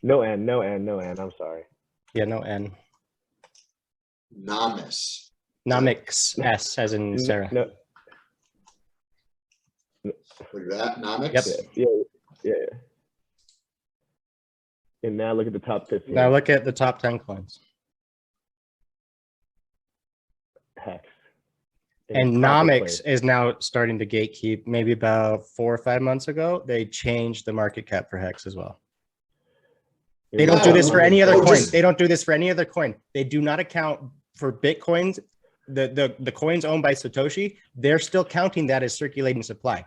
No N. I'm sorry. Yeah, no N. Nomis. Nomics. S as in Sarah. No. Look at that. Nomics. Yep. Yeah. And now look at the top 15. Now look at the top 10 coins. Hex. And proper Nomics place. is now starting to gatekeep. Maybe about 4 or 5 months ago, they changed the market cap for Hex as well. They don't do this for any other Oh, coin. just- They don't do this for any other coin. They do not account for Bitcoins. The coins owned by Satoshi, they're still counting that as circulating supply.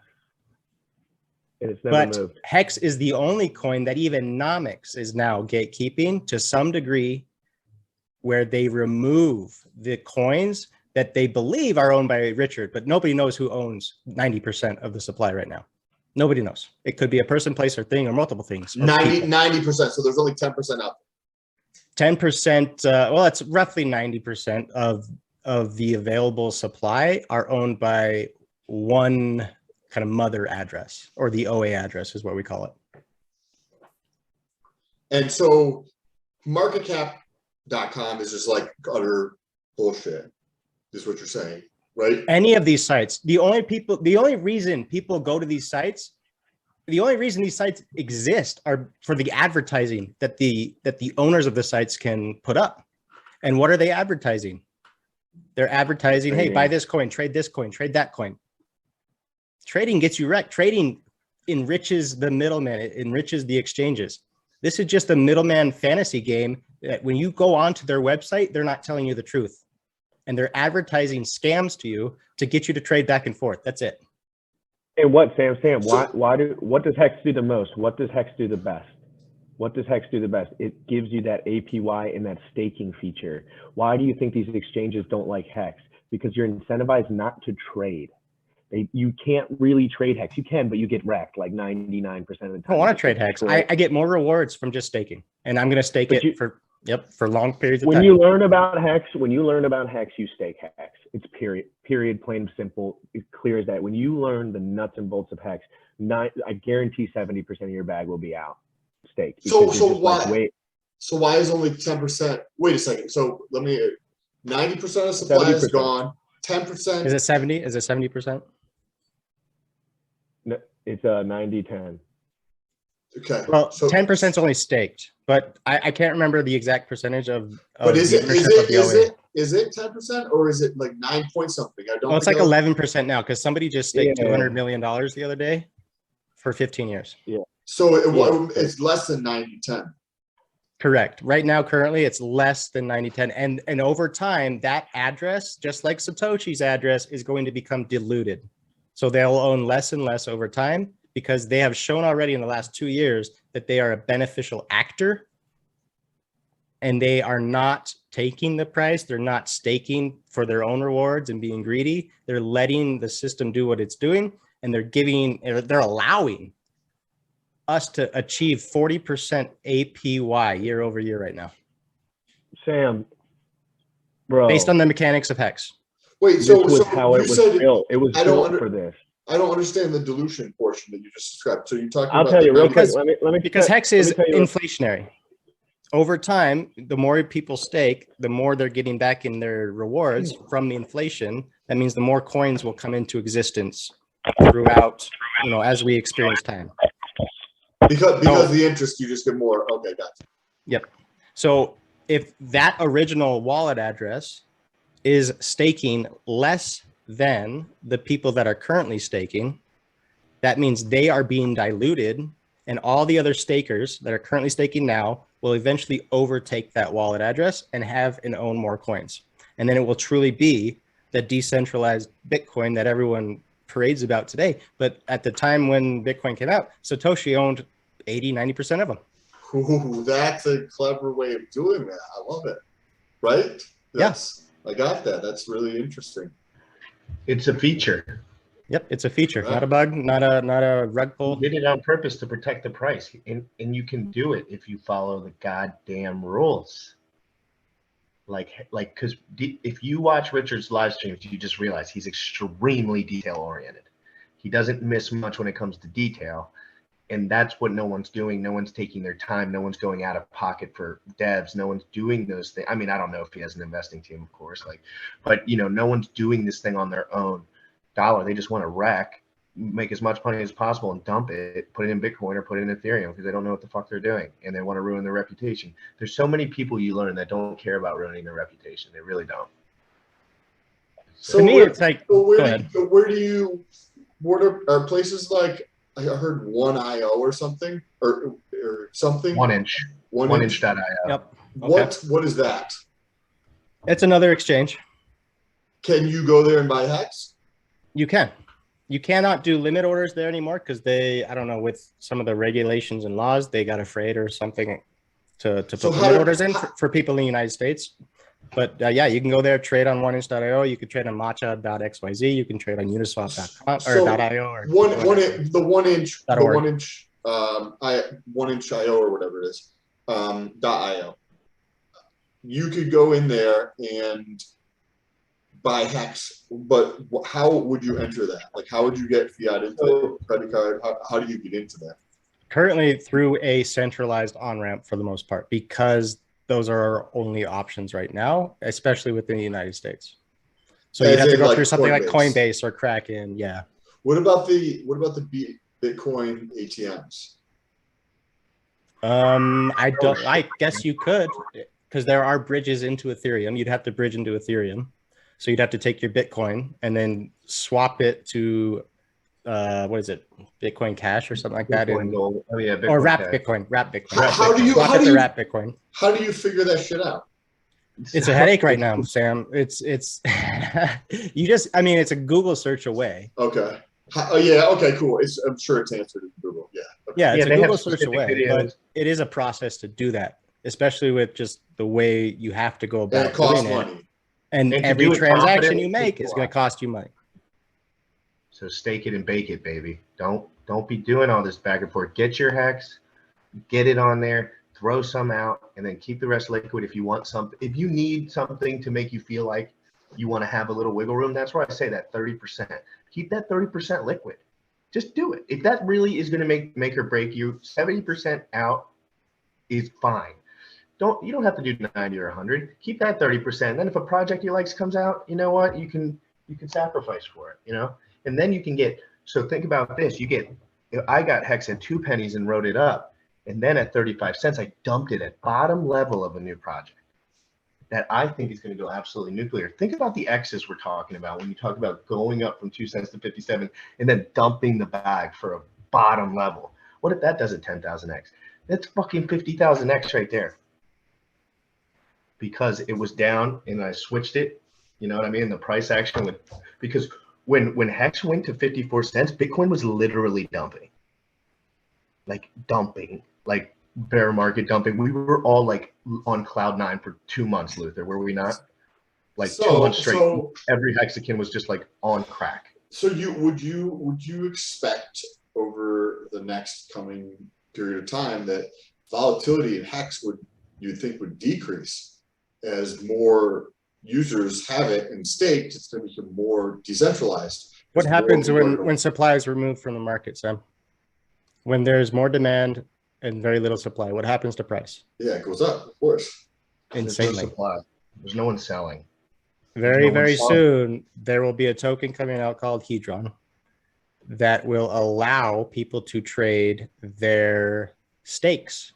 And it's never But moved. Hex is the only coin that even Nomics is now gatekeeping to some degree, where they remove the coins that they believe are owned by Richard, but nobody knows who owns 90% of the supply right now. Nobody knows. It could be a person, place, or thing, or multiple things. or people. 90%. So there's only 10% out 10%, well, it's roughly 90% of the available supply are owned by one kind of mother address, or the OA address is what we call it. And so marketcap.com is just like utter bullshit, is what you're saying, right? Any of these sites, the only reason people go to these sites, the only reason these sites exist are for the advertising that the owners of the sites can put up. And what are they advertising? They're advertising, hey, buy this coin, trade that coin. Trading gets you wrecked. Trading enriches the middleman. It enriches the exchanges. This is just a middleman fantasy game that when you go onto their website, they're not telling you the truth. And they're advertising scams to you to get you to trade back and forth. That's it. And what, Sam, what does Hex do the most? What does Hex do the best? What does Hex do the best? It gives you that APY and that staking feature. Why do you think these exchanges don't like Hex? Because you're incentivized not to trade. You can't really trade Hex. You can, but you get wrecked like 99% of the time. I don't want to trade Hex. I get more rewards from just staking, and I'm going to stake for long periods of time. When you learn about Hex, you stake Hex. It's period, plain and simple. It's clear as that. When you learn the nuts and bolts of Hex, I guarantee 70% of your bag will be out staked. So why? So why is only 10%? Wait a second. So 90% of supply is gone. 10%. Is it 70? Is it 70%? No, it's 90-10. Okay. Well, so 10% is only staked, but I can't remember the exact percentage of. But is it 10% or is it like 9 point something? I don't. Well, it's like 11% now because somebody just staked $200 million the other day for 15 years. Yeah. So it's less than 90-10. Correct. Right now, currently, it's less than 90-10. And over time, that address, just like Satoshi's address, is going to become diluted. So they'll own less and less over time because they have shown already in the last 2 years that they are a beneficial actor and they are not taking the price. They're not staking for their own rewards and being greedy. They're letting the system do what it's doing, and they're allowing us to achieve 40% APY year over year right now. Sam, bro. Based on the mechanics of Hex. Wait, so how it was built. It was built for this. I don't understand the dilution portion that you just described. So you're talking about. I'll tell you real quick. Because Hex is inflationary. Over time, the more people stake, the more they're getting back in their rewards from the inflation. That means the more coins will come into existence throughout, as we experience time. Because the interest, you just get more. Okay, gotcha. Yep. So if that original wallet address is staking less than the people that are currently staking, that means they are being diluted, and all the other stakers that are currently staking now will eventually overtake that wallet address and have and own more coins. And then it will truly be the decentralized Bitcoin that everyone parades about today. But at the time when Bitcoin came out, Satoshi owned 80-90% of them. Ooh, that's a clever way of doing that. I love it. Right? Yes. I got that. That's really interesting. It's a feature. Yep, it's a feature, not a bug, not a rug pull. You did it on purpose to protect the price, and you can do it if you follow the goddamn rules. Because if you watch Richard's live streams, you just realize he's extremely detail oriented. He doesn't miss much when it comes to detail, and that's what no one's doing. No one's taking their time. No one's going out of pocket for devs. No one's doing those things. I mean, I don't know if he has an investing team, of course, but no one's doing this thing on their own dollar. They just want to wreck, make as much money as possible and dump it, put it in Bitcoin or put it in Ethereum because they don't know what the fuck they're doing and they want to ruin their reputation. There's so many people you learn that don't care about ruining their reputation. They really don't. So to me, it's like, what are places like, I heard 1IO or something or something? 1inch. 1inch.io. Yep. Okay. What is that? It's another exchange. Can you go there and buy Hex? You can. You cannot do limit orders there anymore because I don't know, with some of the regulations and laws, they got afraid or something to put limit orders in for people in the United States. But yeah, you can go there, trade on 1inch.io. You can trade on matcha.xyz. You can trade on uniswap.com or .io or the 1inch.io or whatever it is, .io. You could go in there and buy Hex, but how would you enter that? Like, how would you get fiat into credit card? How do you get into that? Currently through a centralized on-ramp for the most part, because those are our only options right now, especially within the United States. So you'd have to go through something like Coinbase or Kraken. Yeah. What about the Bitcoin ATMs? I guess you could, because there are bridges into Ethereum. You'd have to bridge into Ethereum. So you'd have to take your Bitcoin and then swap it to what is it? Bitcoin Cash or something like that. Gold. Oh yeah, Or wrap Cash. Bitcoin. Wrap Bitcoin. How do you wrap Bitcoin? How do you figure that shit out? It's a headache right now, Sam. It's you just, I mean, it's a Google search away. Okay. Yeah. Okay. Cool. I'm sure it's answered in Google. Yeah. Okay. Yeah, it's a they Google have search specific away, videos. but it is a process to do that, especially with just the way you have to go And about it costs doing money. it. And And to every do it transaction confidently you make takes is a going lot. to cost you money. So stake it and bake it, baby. Don't be doing all this back and forth. Get your Hex, get it on there, throw some out, and then keep the rest liquid. If you want something, if you need something to make you feel like you want to have a little wiggle room, that's why I say that 30%. Keep that 30% liquid. Just do it. If that really is going to make or break you, 70% out is fine. You don't have to do 90 or 100. Keep that 30%. Then if a project you likes comes out, you know what? You can sacrifice for it, you know? And then you can get, so think about this. I got Hex at 2 pennies and wrote it up. And then at 35 cents, I dumped it at bottom level of a new project that I think is going to go absolutely nuclear. Think about the X's we're talking about when you talk about going up from 2 cents to 57 and then dumping the bag for a bottom level. What if that does a 10,000X? That's fucking 50,000X right there. Because it was down and I switched it, you know what I mean? The price action went, because when Hex went to 54 cents, Bitcoin was literally dumping, like bear market dumping. We were all like on cloud 9 for 2 months, Luther, were we not? Like 2 months straight. Every Hexakin was just like on crack. So would you expect over the next coming period of time that volatility in Hex would decrease as more users have it and staked? It's going to become more decentralized. What happens when supply is removed from the market, Sam? When there's more demand and very little supply, what happens to price? Yeah, it goes up, of course. Insanely. There's no supply. There's no one selling. Very soon, there will be a token coming out called Hedron that will allow people to trade their stakes.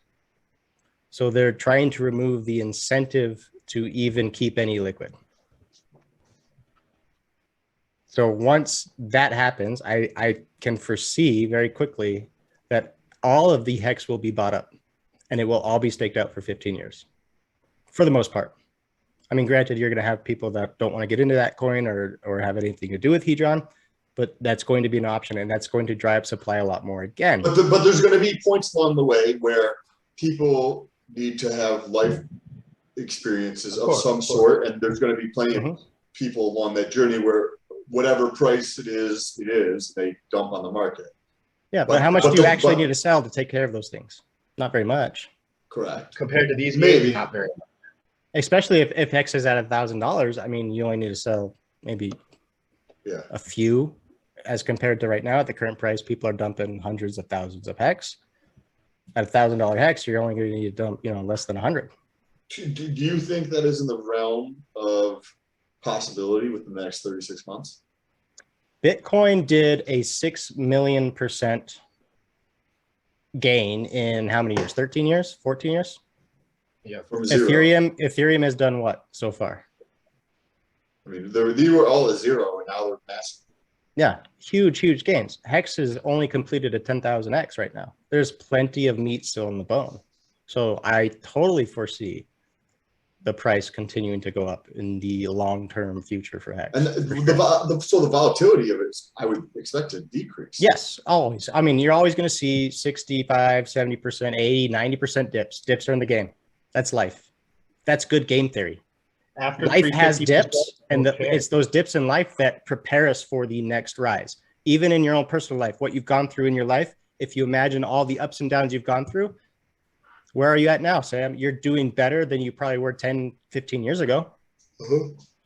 So they're trying to remove the incentive to even keep any liquid. So once that happens, I can foresee very quickly that all of the Hex will be bought up and it will all be staked out for 15 years for the most part. I mean, granted, you're going to have people that don't want to get into that coin or have anything to do with Hedron, but that's going to be an option and that's going to drive supply a lot more again. But there's going to be points along the way where people need to have life experiences of some sort, and there's going to be plenty of people along that journey where whatever price it is, they dump on the market. Yeah, but how much do you actually need to sell to take care of those things? Not very much. Correct. Compared to these, maybe not very much. Especially if Hex is at $1,000, I mean, you only need to sell maybe a few, as compared to right now at the current price, people are dumping hundreds of thousands of Hex. At $1,000 Hex, you're only going to need to dump, less than 100. Do you think that is in the realm of possibility within the next 36 months? Bitcoin did a 6 million% gain in how many years? 13 years? 14 years? Yeah. From zero. Ethereum has done what so far? I mean, they were all at zero, and now they're massive. Yeah, huge gains. Hex has only completed a 10,000X right now. There's plenty of meat still in the bone. So I totally foresee the price continuing to go up in the long-term future for Hex. And the volatility of it, I would expect to decrease. Yes, always. I mean, you're always going to see 65, 70%, 80, 90% dips. Dips are in the game. That's life. That's good game theory. After life has dips, and okay. it's those dips in life that prepare us for the next rise. Even in your own personal life, what you've gone through in your life, if you imagine all the ups and downs you've gone through, where are you at now, Sam? You're doing better than you probably were 10, 15 years ago.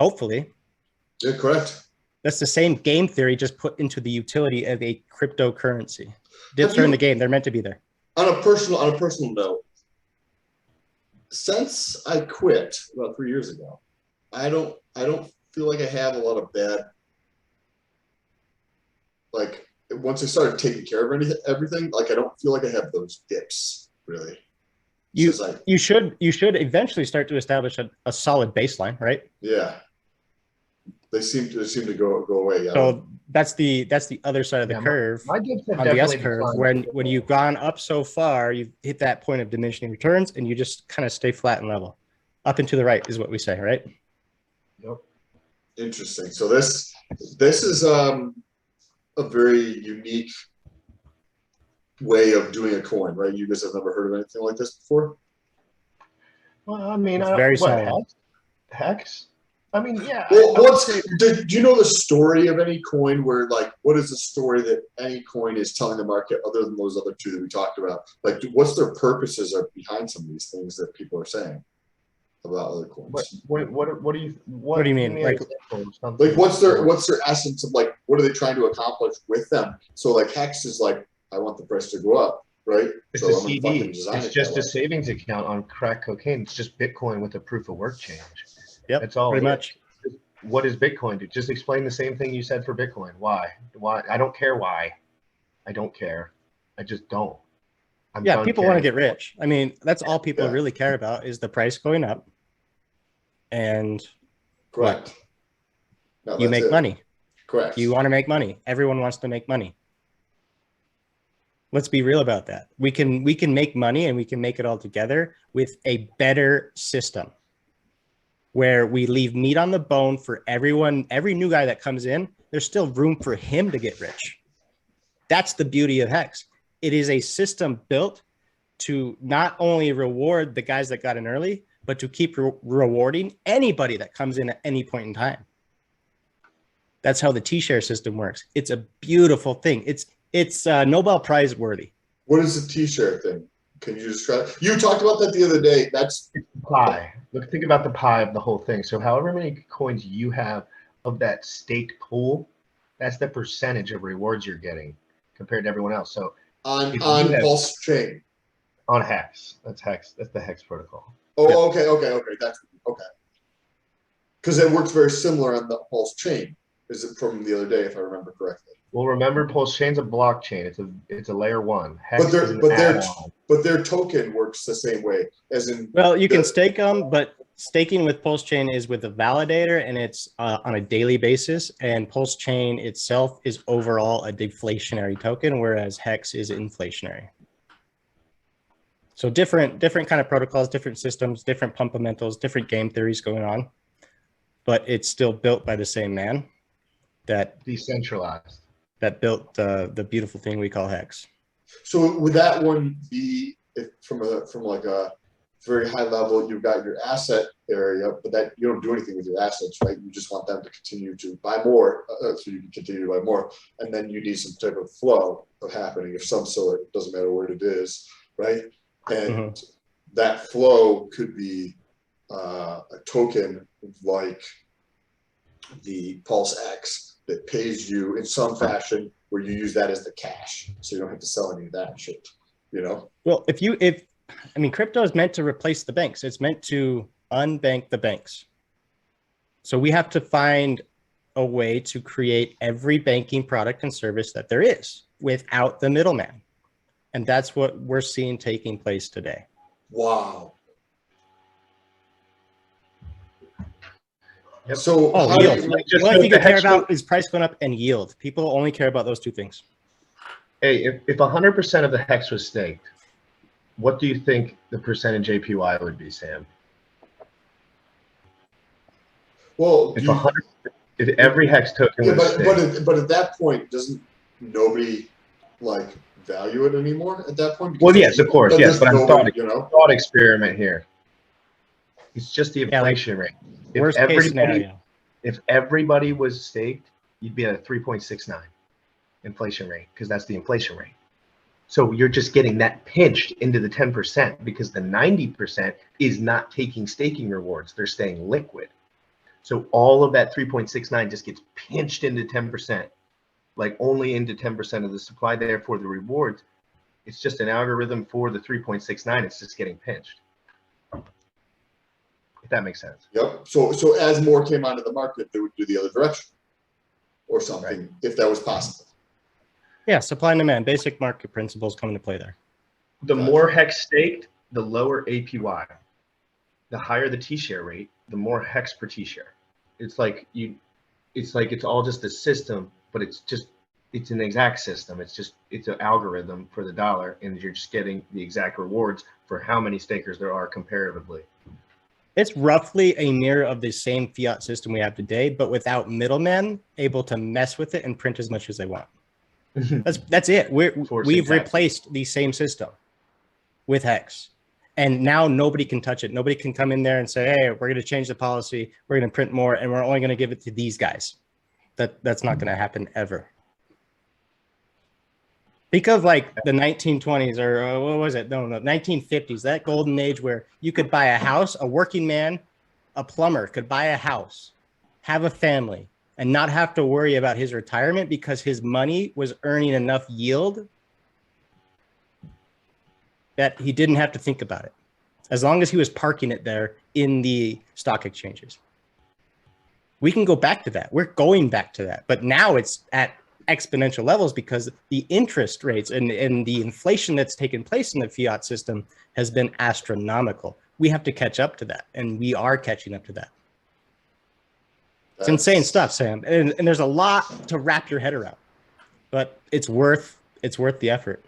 Hopefully. Yeah, correct. That's the same game theory, just put into the utility of a cryptocurrency. Dips Have are in you- the game. They're meant to be there. On a personal note, since I quit about 3 years ago, I don't feel like I have a lot of bad, like once I started taking care of everything, like I don't feel like I have those dips really. You Since I- you should eventually start to establish a solid baseline, right? yeah. They seem to go away. Yeah. So that's the other side of the Yeah, curve. My dips have On the S definitely curve, declined. when you've gone up so far, you've hit that point of diminishing returns, and you just kind of stay flat and level. Up and to the right is what we say, right? Yep. Interesting. So this is a very unique way of doing a coin, right? You guys have never heard of anything like this before? Well, I mean, It's very what, solid. Hex? I mean, yeah. Well, I would say- do you know the story of any coin where, like, what is the story that any coin is telling the market other than those other two that we talked about? Like, what's their purposes are behind some of these things that people are saying about other coins? What do you mean? give me an Like- example of something? Like, what's their essence of, like, what are they trying to accomplish with them? So, like, Hex is like, I want the price to go up, right? It's So a I'm gonna fucking CD. design It's it just that a way. savings account on crack cocaine. It's just Bitcoin with a proof of work change. Yep, That's all. pretty it is. much. What does Bitcoin do? Just explain the same thing you said for Bitcoin. Why? Why? I don't care why. I don't care. I just don't. I'm Yeah, done people want to caring. get rich. I mean, that's all people Yeah. really care about is the price going up, and Correct. No, you that's make it. money. Correct. You want to make money. Everyone wants to make money. Let's be real about that. We can make money, and we can make it all together with a better system where we leave meat on the bone for everyone. Every new guy that comes in, there's still room for him to get rich. That's the beauty of Hex. It is a system built to not only reward the guys that got in early, but to keep rewarding anybody that comes in at any point in time. That's how the T-share system works. It's a beautiful thing. It's Nobel Prize worthy. What is the T-share thing? Can you describe? You talked about that the other day. That's Pie. Look, think about the pie of the whole thing. So however many coins you have of that staked pool, that's the percentage of rewards you're getting compared to everyone else. So on If you on have- Pulse Chain. on Hex, that's Hex. That's the Hex protocol. Oh, Yeah. okay. That's okay. Because it works very similar on the Pulse Chain. Is it from the other day, if I remember correctly? Well, remember, Pulsechain's a blockchain. It's a layer one. Hex But is an their add-on. but their token works the same way as in. Well, you can the- stake them, but staking with Pulse Chain is with a validator, and it's on a daily basis. And Pulse Chain itself is overall a deflationary token, whereas Hex is inflationary. So different kind of protocols, different systems, different fundamentals, different game theories going on, but it's still built by the same man that Decentralized. built the beautiful thing we call Hex. So would that one be from like a very high level? You've got your asset area, but that you don't do anything with your assets, right? You just want them to continue to buy more, so you can continue to buy more, and then you need some type of flow of happening of some sort. It doesn't matter what it is, right? And that flow could be a token like the PulseX that pays you in some fashion where you use that as the cash, so you don't have to sell any of that shit, you know? Well, I mean, crypto is meant to replace the banks. It's meant to unbank the banks. So we have to find a way to create every banking product and service that there is without the middleman. And that's what we're seeing taking place today. Wow. Yep. So Oh, how do yield. you- The only thing you care about is price going up and yield. People only care about those two things. Hey, if 100% of the Hex was staked, what do you think the percentage APY would be, Sam? well, If do you- 100, if every Hex token yeah, was staked, but at that point, doesn't nobody like value it anymore at that point? well, Because yes, of course, then yes, there's but I'm nobody, you know? thought experiment here. It's just the Yeah, like, inflation rate. Worst case scenario. If everybody was staked, you'd be at a 3.69 inflation rate because that's the inflation rate. So you're just getting that pinched into the 10% because the 90% is not taking staking rewards. They're staying liquid. So all of that 3.69 just gets pinched into 10%, like only into 10% of the supply. Therefore, the rewards, it's just an algorithm for the 3.69. It's just getting pinched. If that makes sense. Yep. So as more came onto the market, they would do the other direction or something, Right. if that was possible. Yeah, supply and demand, basic market principles come into play there. The more hex staked, the lower APY. The higher the T-share rate, the more hex per T-share. It's like it's all just a system, but it's an exact system. It's an algorithm for the dollar, and you're just getting the exact rewards for how many stakers there are comparatively. It's roughly a mirror of the same fiat system we have today, but without middlemen able to mess with it and print as much as they want. That's it. We've replaced the same system with hex. And now nobody can touch it. Nobody can come in there and say, hey, we're going to change the policy. We're going to print more, and we're only going to give it to these guys. That's not going to happen ever. Think of like the 1920s or what was it? No, 1950s, that golden age where you could buy a house, a working man, a plumber could buy a house, have a family, and not have to worry about his retirement because his money was earning enough yield that he didn't have to think about it, as long as he was parking it there in the stock exchanges. We can go back to that. We're going back to that. But now it's at exponential levels because the interest rates and the inflation that's taken place in the fiat system has been astronomical. We have to catch up to that, and we are catching up to that. It's insane stuff, Sam. And there's a lot to wrap your head around, but it's worth the effort.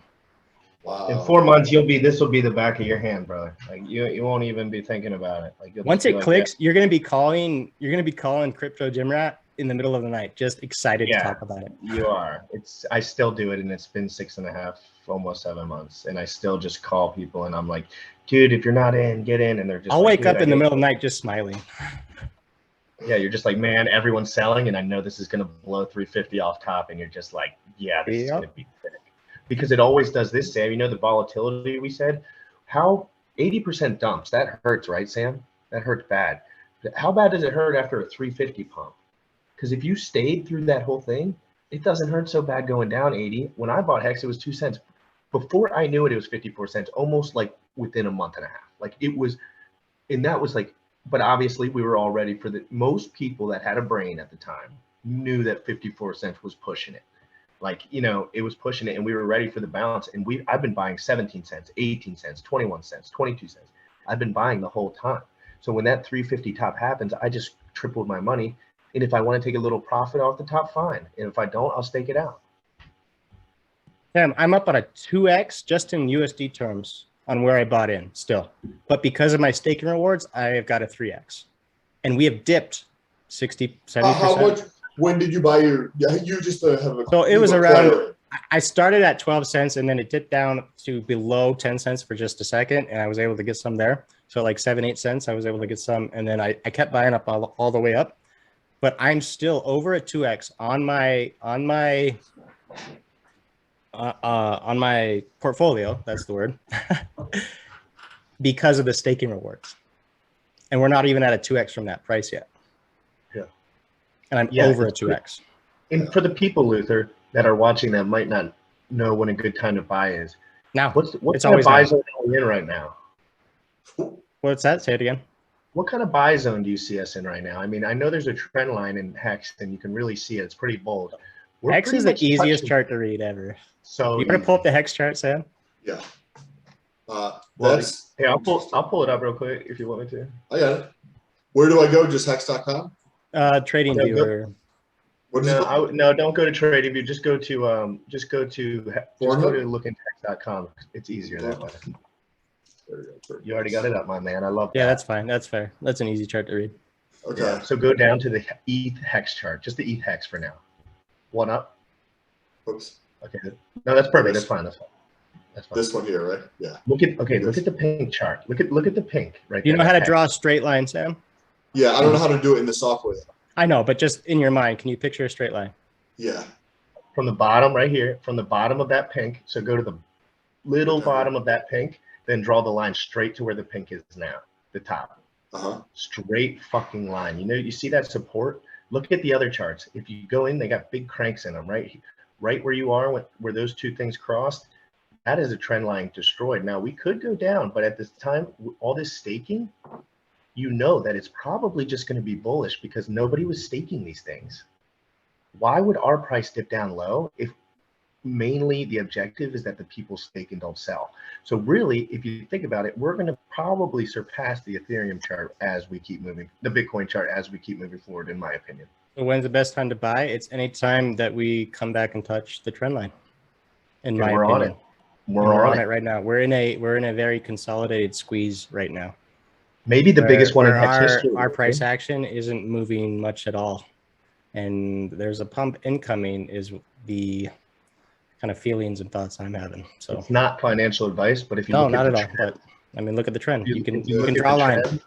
Wow. In 4 months, this will be the back of your hand, brother. Like you won't even be thinking about it. Like once it clicks, you're gonna be calling Crypto Gym Rat in the middle of the night, just excited to talk about it. You are. I still do it, and it's been 6.5, almost 7 months, and I still just call people, and I'm like, dude, if you're not in, get in, and they're just. I'll wake up in the middle of the night just smiling. Yeah, you're just like, man, everyone's selling, and I know this is gonna blow 350 off top, and you're just like, yeah, this is gonna be thick. Because it always does this, Sam. You know the volatility we said? How 80% dumps, that hurts, right, Sam? That hurts bad. How bad does it hurt after a 350 pump? Because if you stayed through that whole thing, it doesn't hurt so bad going down 80. When I bought Hex, it was 2 cents. Before I knew it, it was 54 cents, almost like within a month and a half. Like it was, and that was like, but obviously we were all ready for most people that had a brain at the time knew that 54 cents was pushing it. Like, it was pushing it, and we were ready for the bounce. And I've been buying 17 cents, 18 cents, 21 cents, 22 cents. I've been buying the whole time. So when that 350 top happens, I just tripled my money. And if I want to take a little profit off the top, fine. And if I don't, I'll stake it out. Sam, I'm up on a 2x just in USD terms on where I bought in still. But because of my staking rewards, I have got a 3x. And we have dipped 60, 70%. How much? When did you buy your? You just have a. So it was around. I started at 12 cents, and then it dipped down to below 10 cents for just a second, and I was able to get some there. So like 7-8 cents, I was able to get some, and then I kept buying up all the way up. But I'm still over at 2x on my portfolio. That's the word. Because of the staking rewards, and we're not even at a 2x from that price yet. And I'm over a 2x. And for the people, Luther, that are watching that might not know when a good time to buy is. Now, what's kind of buy zone are we in right now? What's that? Say it again. What kind of buy zone do you see us in right now? I mean, I know there's a trend line in Hex, and you can really see it. It's pretty bold. Hex is the easiest chart to read ever. So you want to pull up the Hex chart, Sam? Yeah. Hey, I'll pull it up real quick if you want me to. I got it. Where do I go? Just hex.com? Trading viewer. No, don't go to TradingView. Just go to lookintext.com. It's easier that way. You already got it up, my man. I love that. Yeah, that's fine. That's fair. That's an easy chart to read. Okay. Yeah, so go down to the ETH Hex chart. Just the ETH Hex for now. One up. Oops. Okay. No, that's perfect. That's fine. That's fine. This one here, right? Yeah. Look at the pink chart. Look at the pink right there. You know how to draw a straight line, Sam? Yeah, I don't know how to do it in the software. I know, but just in your mind, can you picture a straight line? Yeah. From the bottom right here, from the bottom of that pink. So go to the little bottom of that pink, then draw the line straight to where the pink is now, the top. Straight fucking line. You know, you see that support? Look at the other charts. If you go in, they got big cranks in them, right? Right where you are, where those two things crossed, that is a trend line destroyed. Now, we could go down, but at this time, all this staking, you know that it's probably just going to be bullish because nobody was staking these things. Why would our price dip down low if mainly the objective is that the people stake and don't sell? So really, if you think about it, we're going to probably surpass the Ethereum chart as we keep moving, the Bitcoin chart as we keep moving forward, in my opinion. So when's the best time to buy? It's any time that we come back and touch the trend line, in my opinion. On it. We're on it right now. We're in a very consolidated squeeze right now. Maybe the biggest one in history. Our price action isn't moving much at all. And there's a pump incoming is the kind of feelings and thoughts I'm having. So it's not financial advice, but if you look at the trend, but I mean, look at the trend. You can draw a line.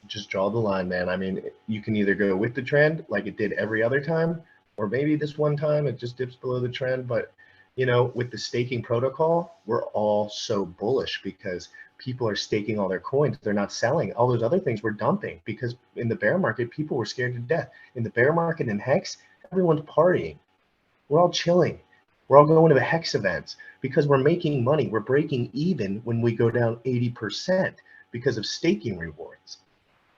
Just draw the line, man. I mean, you can either go with the trend like it did every other time, or maybe this one time it just dips below the trend. But you know, with the staking protocol, we're all so bullish because people are staking all their coins. They're not selling. All those other things we're dumping because in the bear market, people were scared to death. In the bear market in Hex, everyone's partying. We're all chilling. We're all going to Hex events because we're making money. We're breaking even when we go down 80% because of staking rewards.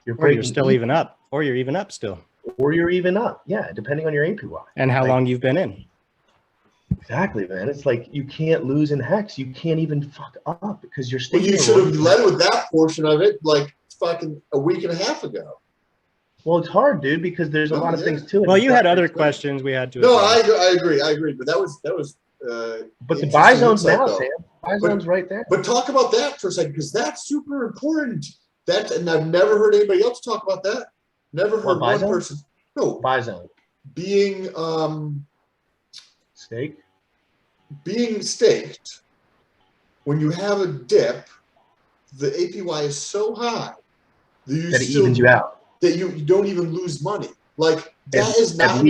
You're still even up, or you're even up still. Or you're even up. Yeah, depending on your APY. And how long you've been in. Exactly, man. It's like you can't lose in Hex. You can't even fuck up because you're still. Well, you should have led with that portion of it like fucking a week and a half ago. Well, it's hard, dude, because there's a lot of things to it. Well, you had other questions we had to. No, I agree. But that was. But the buy zone's now, Sam. Buy zone's right there. But talk about that for a second because that's super important. And I've never heard anybody else talk about that. Never heard one person. No, buy zone being stake. Being staked. When you have a dip, the APY is so high that it evens you out. That you don't even lose money. Like that is not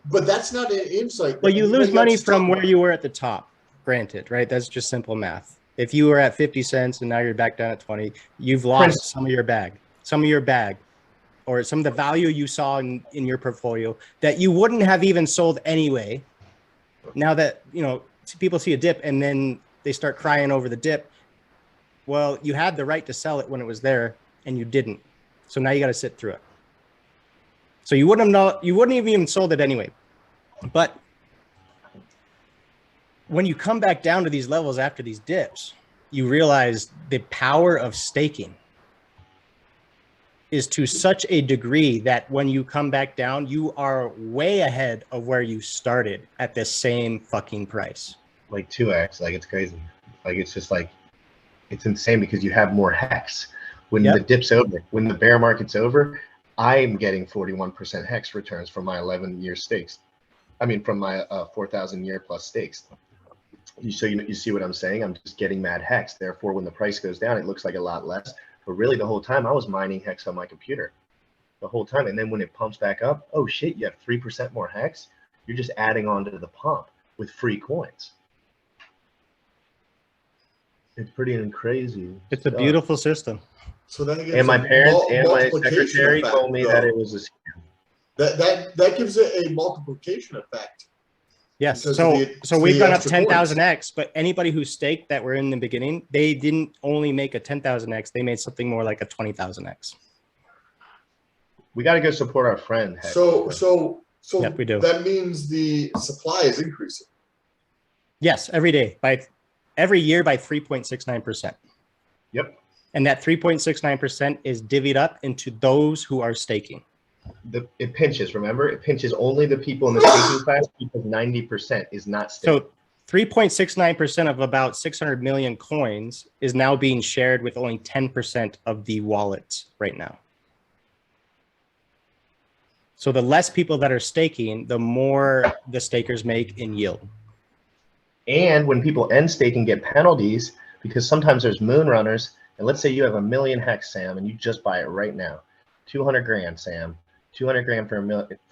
but that's not an insight. Well, you lose money from where you were at the top. Granted, right? That's just simple math. If you were at 50 cents and now you're back down at 20, you've lost some of your bag, or some of the value you saw in your portfolio that you wouldn't have even sold anyway. Now that, you know, people see a dip and then they start crying over the dip. Well, you had the right to sell it when it was there and you didn't. So now you got to sit through it. So you wouldn't have even sold it anyway. But when you come back down to these levels after these dips, you realize the power of staking is to such a degree that when you come back down, you are way ahead of where you started at the same fucking price. Like 2x, like it's crazy. Like it's just like, it's insane because you have more Hex. When the dip's over, when the bear market's over, I'm getting 41% Hex returns from my 11-year stakes. I mean, from my 4,000 year plus stakes. You see what I'm saying? I'm just getting mad Hex. Therefore, when the price goes down, it looks like a lot less. But really, the whole time I was mining Hex on my computer, the whole time. And then when it pumps back up, oh shit, you have 3% more Hex. You're just adding on to the pump with free coins. It's pretty crazy. It's a beautiful system. So then and my parents and my secretary told me that it was a scam. That gives it a multiplication effect. Yes. So we've gone up 10,000x, but anybody who staked that were in the beginning, they didn't only make a 10,000x, they made something more like a 20,000x. We got to go support our friend. So yep, we do. That means the supply is increasing. Yes, every year by 3.69%. Yep. And that 3.69% is divvied up into those who are staking. It pinches, remember? It pinches only the people in the staking class because 90% is not staking. So 3.69% of about 600 million coins is now being shared with only 10% of the wallets right now. So the less people that are staking, the more the stakers make in yield. And when people end stake and get penalties, because sometimes there's moon runners, and let's say you have 1 million Hex, Sam, and you just buy it right now. 200 grand, Sam. 200 grand for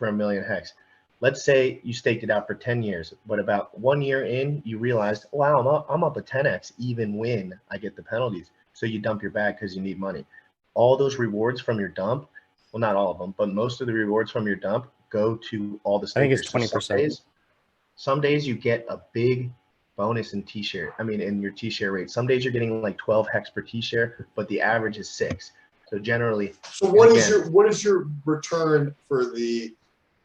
a million Hex. Let's say you staked it out for 10 years, but about 1 year in, you realized, wow, I'm up a 10x even when I get the penalties. So you dump your bag because you need money. all those rewards from your dump, well, not all of them, but most of the rewards from your dump go to all the I think stakers. it's So 20%. some days you get a big bonus in T-share. I mean, in your T-share rate. Some days you're getting like 12 hex per T-share, but the average is 6. So generally, So what is your return for the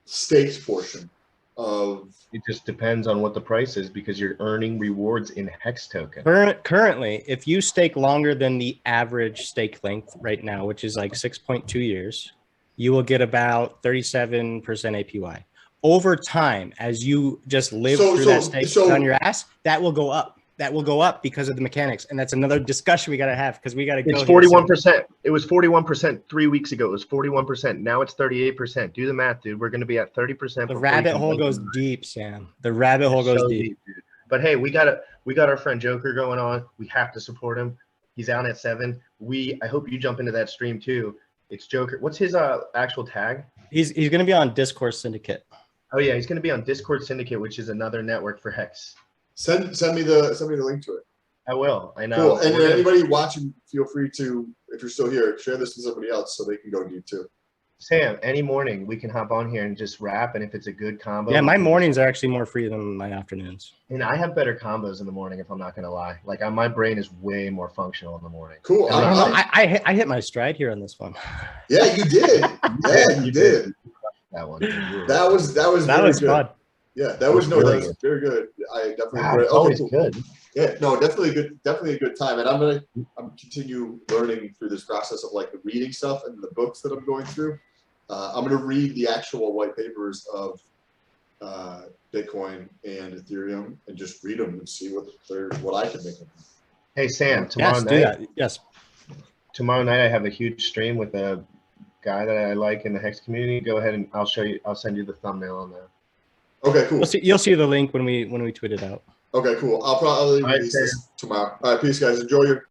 staked portion of? it just depends on what the price is because you're earning rewards in hex token. Currently, if you stake longer than the average stake length right now, which is like 6.2 years, you will get about 37% APY. Over time, as you just live through that stake on your ass, that will go up. That will go up because of the mechanics. And that's another discussion we got to have because we got to go. It's 41%. It was 41% 3 weeks ago. It was 41%. Now it's 38%. Do the math, dude. We're going to be at 30%. The rabbit hole goes deep, Sam. The rabbit hole goes deep. Dude. But hey, we got our friend Joker going on. We have to support him. He's out at 7. I hope you jump into that stream too. It's Joker. What's his actual tag? He's going to be on Discord Syndicate. Oh yeah, he's going to be on Discord Syndicate, which is another network for Hex. Send me the link to it. I will. I know. Cool. And anybody watching, feel free to, if you're still here, share this with somebody else so they can go deep too. Sam, any morning we can hop on here and just rap, and if it's a good combo. Yeah, my mornings are actually more free than my afternoons. And I have better combos in the morning, if I'm not gonna lie. Like my brain is way more functional in the morning. Cool. I hit my stride here on this one. Yeah, you did. Yeah, you did. That one. That was fun. Yeah, that was really good. Very good. I definitely. Wow, it's always good. Yeah, no, definitely a good time. And I'm continue learning through this process of like the reading stuff and the books that I'm going through. I'm gonna read the actual white papers of Bitcoin and Ethereum and just read them and see what I can make of them. Hey Sam, tomorrow night. Do that. Yes. Tomorrow night I have a huge stream with a guy that I like in the Hex community. Go ahead and I'll send you the thumbnail on that. Okay, cool. You'll see the link when we tweet it out. Okay, cool. I'll probably release this tomorrow. All right, peace, guys. Enjoy your